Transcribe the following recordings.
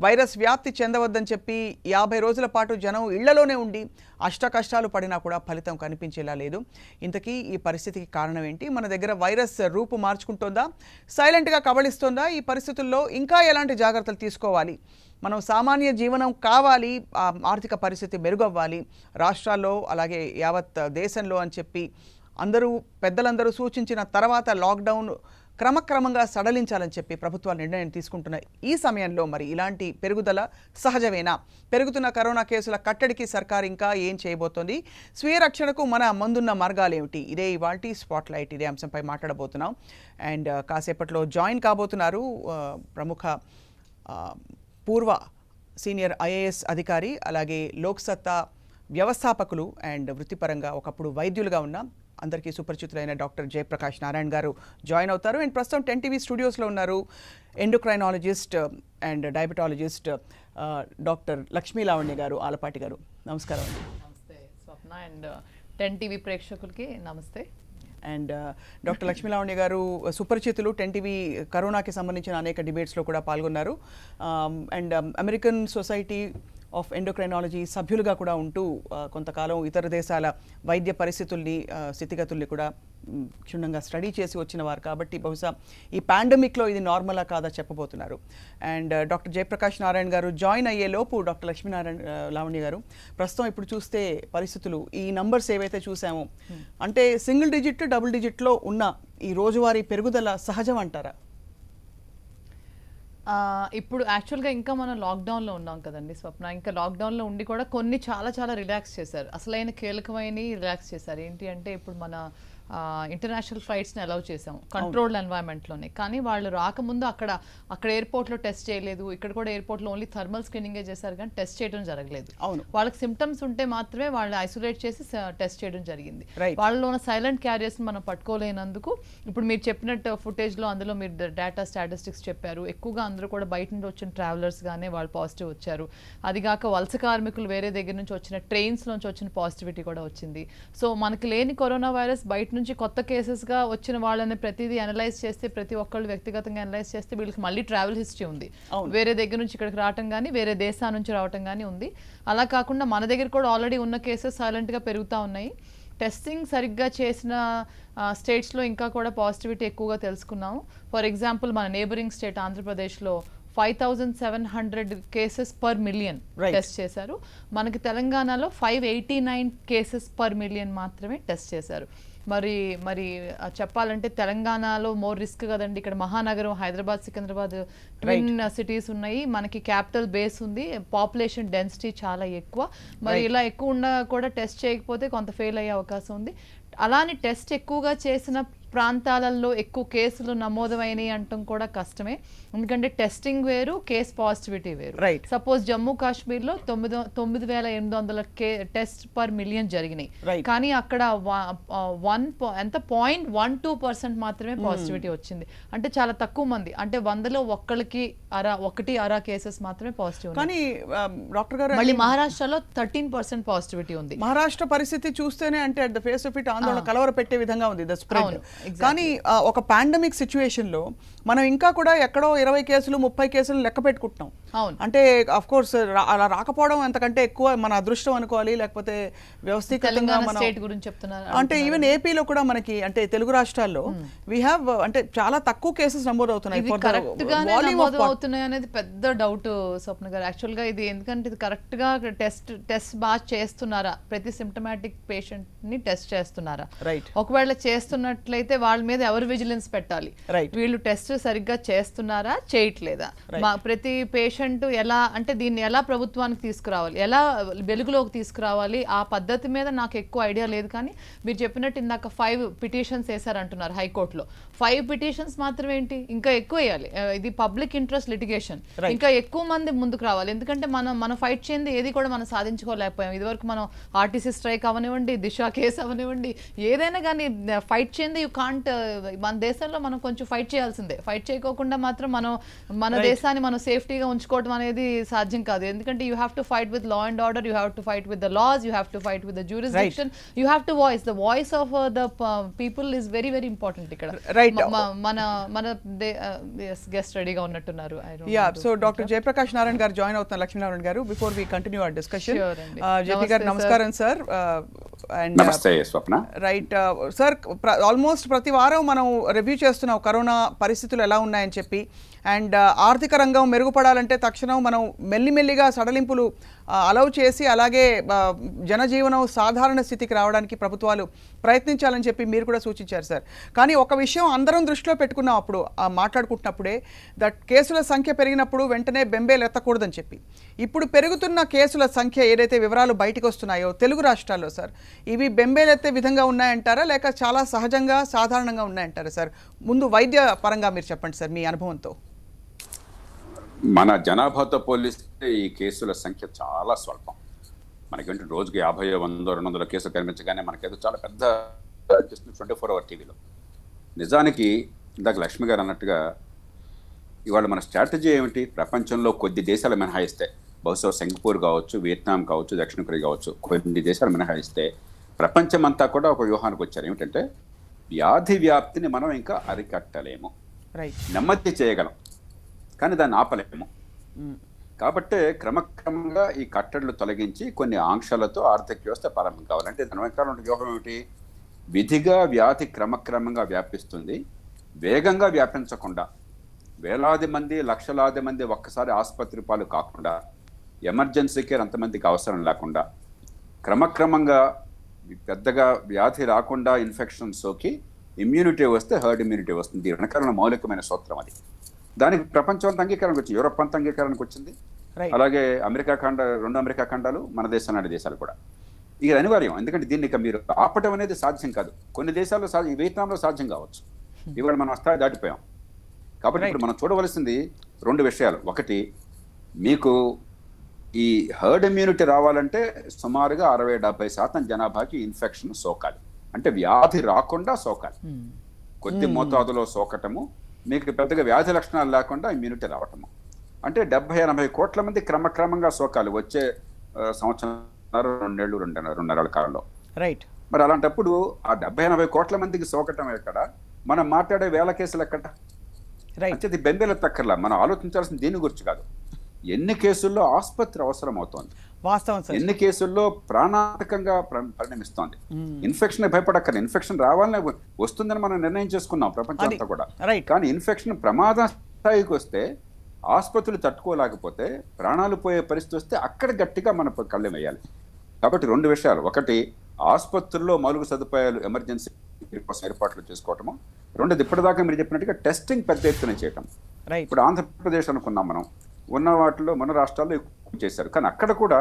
Virus వ్యాప్తి చెందవద్దని చెప్పి 50 రోజుల పాటు జనం ఇళ్లలోనే ఉండి అష్టకష్టాలు పడినా కూడా ఫలితం కనిపించేలా లేదు. ఇంతకీ ఈ పరిస్థితికి కారణం ఏంటి? మన దగ్గర వైరస్ రూపు మార్చుకుంటోందా, సైలెంట్గా కబళిస్తోందా? ఈ పరిస్థితుల్లో ఇంకా ఎలాంటి జాగ్రత్తలు తీసుకోవాలి? మనం సామాన్య జీవనం కావాలి, ఆర్థిక పరిస్థితి మెరుగవ్వాలి రాష్ట్రాల్లో అలాగే యావత్ దేశంలో అని చెప్పి పెద్దలందరూ సూచించిన తర్వాత లాక్డౌన్ క్రమక్రమంగా సడలించాలని చెప్పి ప్రభుత్వాలు నిర్ణయం తీసుకుంటున్నాయి. ఈ సమయంలో మరి ఇలాంటి పెరుగుదల సహజమేనా? పెరుగుతున్న కరోనా కేసుల కట్టడికి సర్కార్ ఇంకా ఏం చేయబోతోంది? స్వీయ రక్షణకు మన ముందున్న మార్గాలు ఏమిటి? ఇదే ఇవాల్టి స్పాట్లైట్. ఇదే అంశంపై మాట్లాడబోతున్నాం. అండ్ కాసేపట్లో జాయిన్ కాబోతున్నారు ప్రముఖ పూర్వ సీనియర్ ఐఏఎస్ అధికారి, అలాగే లోక్సత్తా వ్యవస్థాపకులు అండ్ వృత్తిపరంగా ఒకప్పుడు వైద్యులుగా ఉన్న అందరికీ సుపరిచితులైన డాక్టర్ జయప్రకాష్ నారాయణ గారు జాయిన్ అవుతారు. అండ్ ప్రస్తుతం 10 టీవీ స్టూడియోస్లో ఉన్నారు endocrinologist and diabetologist doctor Lakshmi Lavanya గారు, ఆలపాటి గారు. నమస్కారం అండి. నమస్తే స్వప్న అండ్ 10 టీవీ ప్రేక్షకులకి నమస్తే. అండ్ డాక్టర్ లక్ష్మీ లావణ్య గారు సుపరిచితులు, 10 టీవీ కరోనాకి సంబంధించిన అనేక డిబేట్స్లో కూడా పాల్గొన్నారు. And American society of endocrinology సభ్యులుగా కూడా ఉంటూ కొంతకాలం ఇతర దేశాల వైద్య పరిస్థితుల్ని స్థితిగతుల్ని కూడా క్షుణ్ణంగా స్టడీ చేసి వచ్చిన వారు కాబట్టి బహుశా ఈ పాండమిక్లో ఇది నార్మలా కాదా చెప్పబోతున్నారు. అండ్ డాక్టర్ జయప్రకాష్ నారాయణ గారు జాయిన్ అయ్యే లోపు డాక్టర్ లావణ్య గారు, ప్రస్తుతం ఇప్పుడు చూస్తే పరిస్థితులు ఈ నంబర్స్ ఏవైతే చూసామో అంటే సింగిల్ డిజిట్, డబుల్ డిజిట్లో ఉన్న ఈ రోజువారీ పెరుగుదల సహజం అంటారా? ఇప్పుడు యాక్చువల్గా ఇంకా మనం లాక్డౌన్లో ఉన్నాం కదండి స్వప్న. ఇంకా లాక్డౌన్లో ఉండి కూడా కొన్ని చాలా రిలాక్స్ చేశారు. అసలైన కీలకమైన రిలాక్స్ చేశారు. ఏంటి అంటే ఇప్పుడు మన ఇంటర్నేషనల్ ఫ్లైట్స్ని అలౌ చేసాము కంట్రోల్డ్ ఎన్వైరన్మెంట్లోనే. కానీ వాళ్ళు రాకముందు అక్కడ ఎయిర్పోర్ట్లో టెస్ట్ చేయలేదు. ఇక్కడ కూడా ఎయిర్పోర్ట్లో ఓన్లీ థర్మల్ స్క్రీనింగే చేశారు కానీ టెస్ట్ చేయడం జరగలేదు. వాళ్ళకి సిమ్టమ్స్ ఉంటే మాత్రమే వాళ్ళు ఐసోలేట్ చేసి టెస్ట్ చేయడం జరిగింది. వాళ్ళలో ఉన్న సైలెంట్ క్యారియర్స్ని మనం పట్టుకోలేనందుకు ఇప్పుడు మీరు చెప్పినట్టు ఫుటేజ్లో అందులో మీరు డేటా స్టాటిస్టిక్స్ చెప్పారు. ఎక్కువగా అందరూ కూడా బయట నుండి వచ్చిన ట్రావెలర్స్ గానే వాళ్ళు పాజిటివ్ వచ్చారు. అదిగాక వలస కార్మికులు వేరే దగ్గర నుంచి వచ్చిన ట్రైన్స్ నుంచి వచ్చిన పాజిటివిటీ కూడా వచ్చింది. సో మనకి లేని కరోనా వైరస్ బయట నుంచి కొత్త కేసెస్గా వచ్చిన వాళ్ళని ప్రతిదీ అనలైజ్ చేస్తే, ప్రతి ఒక్కళ్ళు వ్యక్తిగతంగా అనలైజ్ చేస్తే వీళ్ళకి మళ్ళీ ట్రావెల్ హిస్టరీ ఉంది. వేరే దగ్గర నుంచి ఇక్కడికి రావటం కానీ వేరే దేశాల నుంచి రావటం కానీ ఉంది. అలా కాకుండా మన దగ్గర కూడా ఆల్రెడీ ఉన్న కేసెస్ సైలెంట్గా పెరుగుతూ ఉన్నాయి. టెస్టింగ్ సరిగ్గా చేసిన స్టేట్స్లో ఇంకా కూడా పాజిటివిటీ ఎక్కువగా తెలుసుకున్నాము. ఫర్ ఎగ్జాంపుల్ మన నేబరింగ్ స్టేట్ ఆంధ్రప్రదేశ్లో 5700 కేసెస్ పర్ మిలియన్ టెస్ట్ చేశారు. మనకి తెలంగాణలో 589 కేసెస్ పర్ మిలియన్ మాత్రమే టెస్ట్ చేశారు. మరి చెప్పాలంటే తెలంగాణలో మోర్ రిస్క్ కదండి. ఇక్కడ మహానగరం హైదరాబాద్, సికింద్రాబాద్ ట్విన్ సిటీస్ ఉన్నాయి. మనకి క్యాపిటల్ బేస్ ఉంది. పాపులేషన్ డెన్సిటీ చాలా ఎక్కువ. మరి ఇలా ఎక్కువ ఉన్నా కూడా టెస్ట్ చేయకపోతే కొంత ఫెయిల్ అయ్యే అవకాశం ఉంది. అలానే టెస్ట్ ఎక్కువగా చేసిన ప్రాంతాలలో ఎక్కువ కేసులు నమోదమైనవి అంటాం కూడా కష్టమే. ఎందుకంటే టెస్టింగ్ వేరు, కేస్ పాజిటివిటీ వేరు. సపోజ్ జమ్మూ కాశ్మీర్లో 9800 టెస్ట్ పర్ మిలియన్ జరిగినాయి. కానీ అక్కడ 0.12% మాత్రమే పాజిటివిటీ వచ్చింది. అంటే చాలా తక్కువ మంది, అంటే 100లో ఒకటి అరా కేసెస్ మాత్రమే పాజిటివ్. కానీ డాక్టర్ గారు మళ్ళీ మహారాష్ట్రలో 13% పాజిటివిటీ ఉంది. మహారాష్ట్ర పరిస్థితి చూస్తేనే అంటే at the face of it ఆందోళన కలవర పెట్టే విధంగా ఉంది ద స్ప్రెడ్. కానీ ఒక పాండమిక్ సిచ్యువేషన్ లో మనం ఇంకా కూడా ఎక్కడో 20 కేసులు 30 కేసులు లెక్క పెట్టుకుంటున్నాం. అంటే అఫ్ కోర్స్ అలా రాకపోవడం అంతకంటే ఎక్కువ మన అదృష్టం అనుకోవాలి, లేకపోతే వ్యవస్థీకృతంగా అంటే ఈవెన్ ఏపీలో కూడా మనకి అంటే తెలుగు రాష్ట్రాల్లో వీ హ్యావ్ అంటే చాలా తక్కువ కేసెస్ నమోదవుతున్నాయి. అవుతున్నాయి అనేది పెద్ద డౌట్ స్వప్న గారు. యాక్చువల్ గా ఇది ఎందుకంటే ఇది కరెక్ట్ గా టెస్ట్ బాగా చేస్తున్నారా, ప్రతి సిమ్టమాటిక్ పేషెంట్ ని టెస్ట్ చేస్తున్నారా? ఒకవేళ చేస్తున్నట్లయితే వాళ్ళ మీద ఎవరు విజిలెన్స్ పెట్టాలి? వీళ్ళు టెస్ట్ సరిగ్గా చేస్తున్నారా, చేయట్లేదా? ప్రతి పేషెంట్ ఎలా అంటే దీన్ని ఎలా ప్రభుత్వానికి తీసుకురావాలి, ఎలా వెలుగులోకి తీసుకురావాలి, ఆ పద్ధతి మీద నాకు ఎక్కువ ఐడియా లేదు. కానీ మీరు చెప్పినట్టు ఇందాక 5 పిటిషన్స్ వేశారంటున్నారు హైకోర్టులో. 5 పిటిషన్స్ మాత్రమే ఏంటి, ఇంకా ఎక్కువ వేయాలి. ఇది పబ్లిక్ ఇంట్రెస్ట్ లిటిగేషన్. ఇంకా ఎక్కువ మంది ముందుకు రావాలి. ఎందుకంటే మనం ఫైట్ చేయండి ఏది కూడా మనం సాధించుకోలేకపోయాం. ఇదివరకు మనం ఆర్టీసీ స్ట్రైక్ అవనివ్వండి, దిశ కేసు అవనివ్వండి, ఏదైనా కానీ ఫైట్ చేయండి యూ కాంట్ మన దేశంలో మనం కొంచెం ఫైట్ చేయాల్సిందే. ఫైట్ చేయకోకుండా మాత్రం మనం మన దేశాన్ని మనం సేఫ్టీగా ఉంచుకోవడం అనేది సాధ్యం కాదు. ఎందుకంటే you have to fight with law and order, you have to fight with the laws, you have to fight with the jurisdiction, you have to the voice of the people is very very important ఇక్కడ. మన guest రెడీగా ఉన్నట్టున్నారు. So doctor Jayaprakash Narayana గారు join అవుతున్నారు. Lakshminarayana garu, before we continue our discussion, JP garu నమస్కారం sir. నమస్తే స్వప్న. Right sir, almost ప్రతి వారం మనం రివ్యూ చేస్తున్నాం కరోనా పరిస్థితులు ఎలా ఉన్నాయని చెప్పి. అండ్ ఆర్థిక రంగం మెరుగుపడాలంటే తక్షణం మనం మెల్లిమెల్లిగా సడలింపులు అలౌ చేసి అలాగే జనజీవనం సాధారణ స్థితికి రావడానికి ప్రభుత్వాలు ప్రయత్నించాలని చెప్పి మీరు కూడా సూచించారు సార్. కానీ ఒక విషయం అందరం దృష్టిలో పెట్టుకున్నాం అప్పుడు మాట్లాడుకుంటున్నప్పుడే, దట్ కేసుల సంఖ్య పెరిగినప్పుడు వెంటనే బెంబేలు ఎత్తకూడదని చెప్పి. ఇప్పుడు పెరుగుతున్న కేసుల సంఖ్య ఏదైతే వివరాలు బయటకు వస్తున్నాయో తెలుగు రాష్ట్రాల్లో సార్, ఇవి బెంబేలు ఎత్తే విధంగా ఉన్నాయంటారా లేక చాలా సహజంగా సాధారణంగా ఉన్నాయంటారా సార్? ముందు వైద్య పరంగా మీరు చెప్పండి సార్ మీ అనుభవంతో. మన జనాభాతో పోలిస్తే ఈ కేసుల సంఖ్య చాలా స్వల్పం. మనకంటే రోజుకి 50, 100, 200 కేసులు కనిపించగానే మనకేదో చాలా పెద్ద 24 అవర్ టీవీలో. నిజానికి ఇందాక లక్ష్మి గారు అన్నట్టుగా ఇవాళ మన స్ట్రాటజీ ఏమిటి? ప్రపంచంలో కొద్ది దేశాలు మినహాయిస్తే, బహుశా సింగపూర్ కావచ్చు, వియత్నాం కావచ్చు, దక్షిణ కొరియా కావచ్చు, కొన్ని దేశాలు మినహాయిస్తే ప్రపంచం అంతా కూడా ఒక వ్యూహానికి వచ్చారు. ఏమిటంటే వ్యాధి వ్యాప్తిని మనం ఇంకా అరికట్టలేము, నెమ్మది చేయగలం కానీ దాన్ని ఆపలేము. కాబట్టి క్రమక్రమంగా ఈ కట్టడులు తొలగించి కొన్ని ఆంక్షలతో ఆర్థిక వ్యవస్థ ప్రారంభం కావాలంటే దాని వెనకాల వ్యూహం ఏమిటి? విధిగా వ్యాధి క్రమక్రమంగా వ్యాపిస్తుంది, వేగంగా వ్యాపించకుండా వేలాది మంది, లక్షలాది మంది ఒక్కసారి ఆసుపత్రి పాలు కాకుండా, ఎమర్జెన్సీ కేర్ అంతమందికి అవసరం లేకుండా, క్రమక్రమంగా పెద్దగా వ్యాధి రాకుండా ఇన్ఫెక్షన్ సోకి ఇమ్యూనిటీ వస్తే హర్డ్ ఇమ్యూనిటీ వస్తుంది. దీని వెనకాల మౌలికమైన సూత్రం అది. దానికి ప్రపంచం అంతా అంగీకారానికి వచ్చింది, యూరోప్ అంతా అంగీకారానికి వచ్చింది, అలాగే రెండు అమెరికా ఖండాలు, మన దేశం లాంటి దేశాలు కూడా. ఇది అనివార్యం, ఎందుకంటే దీన్ని ఇక మీరు ఆపటం అనేది సాధ్యం కాదు. కొన్ని దేశాల్లో వియత్నాంలో సాధ్యం కావచ్చు, ఇవాళ మనం స్థాయి దాటిపోయాం. కాబట్టి ఇప్పుడు మనం చూడవలసింది 2 విషయాలు. ఒకటి, మీకు ఈ హర్డ్ ఇమ్యూనిటీ రావాలంటే సుమారుగా 60-70% జనాభాకి ఇన్ఫెక్షన్ సోకాలి, అంటే వ్యాధి రాకుండా సోకాలి. కొద్ది మోతాదులో సోకటము, మీకు పెద్దగా వ్యాధి లక్షణాలు లేకుండా ఇమ్యూనిటీ రావటము, అంటే 70-80 కోట్ల మంది క్రమక్రమంగా సోకాలి వచ్చే సంవత్సరం, 2.5 కాలంలో. రైట్. మరి అలాంటప్పుడు ఆ 70-80 కోట్ల మందికి సోకటం ఎక్కడ? మనం మాట్లాడే 1000 కేసులు ఎక్కడ? అంటే బెంబేలు తక్కర్లా. మనం ఆలోచించాల్సింది దీని గురించి కాదు, ఎన్ని కేసుల్లో ఆసుపత్రి అవసరం అవుతోంది, ఎన్ని కేసుల్లో ప్రాణాంతకంగా పరిణమిస్తోంది. ఇన్ఫెక్షన్ భయపడక్కర్, ఇన్ఫెక్షన్ రావాలని వస్తుందని మనం నిర్ణయం చేసుకున్నాం ప్రపంచం అంతా కూడా. కానీ ఇన్ఫెక్షన్ ప్రమాద స్థాయికి వస్తే, ఆసుపత్రులు తట్టుకోలేకపోతే, ప్రాణాలు పోయే పరిస్థితి వస్తే అక్కడ గట్టిగా మన కళ్ళెం వేయాలి. కాబట్టి 2 విషయాలు. ఒకటి, ఆసుపత్రుల్లో మౌలిక సదుపాయాలు ఎమర్జెన్సీ కోసం ఏర్పాట్లు చేసుకోవటము. 2, ఇప్పటిదాకా మీరు చెప్పినట్టుగా టెస్టింగ్ పెద్ద ఎత్తున చేయటం. ఇప్పుడు ఆంధ్రప్రదేశ్ అనుకున్నాం మనం, ఉన్న వాటిలో మన రాష్ట్రాల్లో ఎక్కువ చేశారు. కానీ అక్కడ కూడా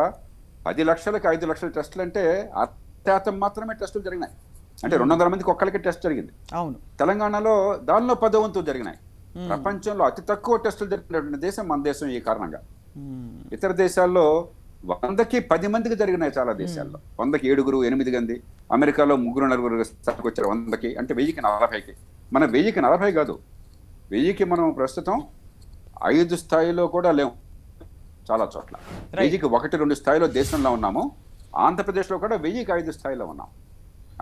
10 లక్షలకు 5 లక్షల టెస్టులు అంటే 6% మాత్రమే టెస్టులు జరిగినాయి. అంటే 200 మందికి ఒక్కరికి టెస్ట్ జరిగింది. తెలంగాణలో దానిలో 10వ వంతు జరిగినాయి. ప్రపంచంలో అతి తక్కువ టెస్టులు జరిగినటువంటి దేశం మన దేశం. ఈ కారణంగా ఇతర దేశాల్లో 100కి 10 మందికి జరిగినాయి. చాలా దేశాల్లో 100కి 7, 8 మంది. అమెరికాలో 3, 4 వచ్చారు 100కి, అంటే 1000కి 40కి. మన 1000కి 40 కాదు, 1000కి మనం ప్రస్తుతం 5 స్థాయిలో కూడా లేవు. చాలా చోట్ల 1000కి 1, 2 స్థాయిలో దేశంలో ఉన్నాము. ఆంధ్రప్రదేశ్లో కూడా 1000కి 5 స్థాయిలో ఉన్నాం.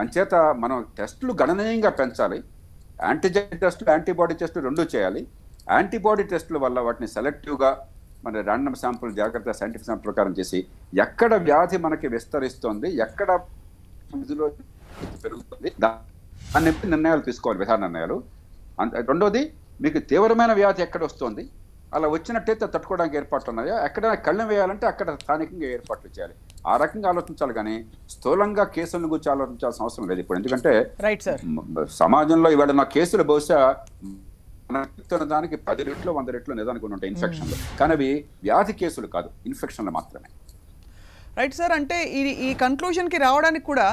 అంచేత మనం టెస్టులు గణనీయంగా పెంచాలి. యాంటీజెన్ టెస్టులు, యాంటీబాడీ టెస్టులు 2 చేయాలి. యాంటీబాడీ టెస్టుల వల్ల వాటిని సెలెక్టివ్గా మన ర్యాండమ్ శాంపుల్ జాగ్రత్త సైంటిఫిక్ శాంపుల్ ప్రకారం చేసి, ఎక్కడ వ్యాధి మనకి విస్తరిస్తోంది, ఎక్కడ పెరుగుతుంది, దాన్ని నిర్ణయాలు తీసుకోవాలి, విధాన నిర్ణయాలు. రెండోది, మీకు తీవ్రమైన వ్యాధి ఎక్కడ వస్తుంది, అలా వచ్చినట్టయితే తట్టుకోవడానికి ఏర్పాట్లు ఉన్నాయా, ఎక్కడైనా కళ్ళెం వేయాలంటే అక్కడ స్థానికంగా ఏర్పాట్లు చేయాలి. ఆ రకంగా ఆలోచించాలి, కానీ స్థూలంగా కేసులను గురించి ఆలోచించాల్సిన అవసరం లేదు ఇప్పుడు. ఎందుకంటే సమాజంలో ఇవాళ నా కేసులు బహుశా దానికి 10 రెట్లు 100 రెట్లు నిదానికి ఉంటాయి ఇన్ఫెక్షన్లు, కానీ అవి వ్యాధి కేసులు కాదు, ఇన్ఫెక్షన్లు మాత్రమే. Right sir. అంటే ఈ కన్క్లూజన్కి రావడానికి కూడా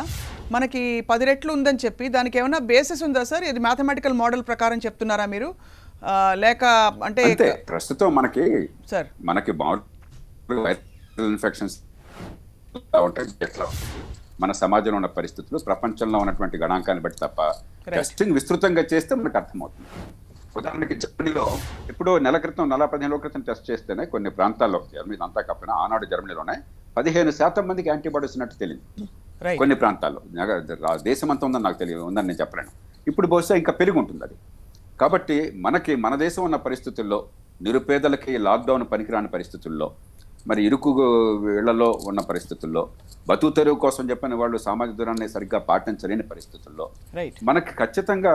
మనకి 10 రెట్లు ఉందని చెప్పి దానికి ఏమైనా బేసిస్ ఉందా సార్? ఇది మ్యాథమెటికల్ మోడల్ ప్రకారం చెప్తున్నారా మీరు, లేక అంటే ప్రస్తుతం మనకి ఇన్ఫెక్షన్స్ ఉంటాయి ఎట్లా మన సమాజంలో ఉన్న పరిస్థితులు, ప్రపంచంలో ఉన్నటువంటి గణాంకాన్ని బట్టి తప్ప టెస్టింగ్ విస్తృతంగా చేస్తే మనకు అర్థమవుతుంది. ఉదాహరణకి జర్మనీలో ఇప్పుడు నెల క్రితం 15 రోజుల క్రితం టెస్ట్ చేస్తేనే కొన్ని ప్రాంతాల్లో, జర్మనీ అంతా కాకపోయినా ఆనాడు జర్మనీలోనే 15% మందికి యాంటీబాడీస్ ఉన్నట్టు తెలియదు. కొన్ని ప్రాంతాల్లో, దేశం అంతా ఉందని నాకు తెలియదు, ఉందని నేను చెప్పలేను. ఇప్పుడు బహుశా ఇంకా పెరిగి ఉంటుంది అది. కాబట్టి మన దేశం ఉన్న పరిస్థితుల్లో, నిరుపేదలకి లాక్డౌన్ పనికిరాని పరిస్థితుల్లో, మరి ఇరుకు ఇళ్లలో ఉన్న పరిస్థితుల్లో, బతుకు తెరువు కోసం చెప్పిన వాళ్ళు సామాజిక దూరాన్ని సరిగ్గా పాటించలేని పరిస్థితుల్లో మనకి ఖచ్చితంగా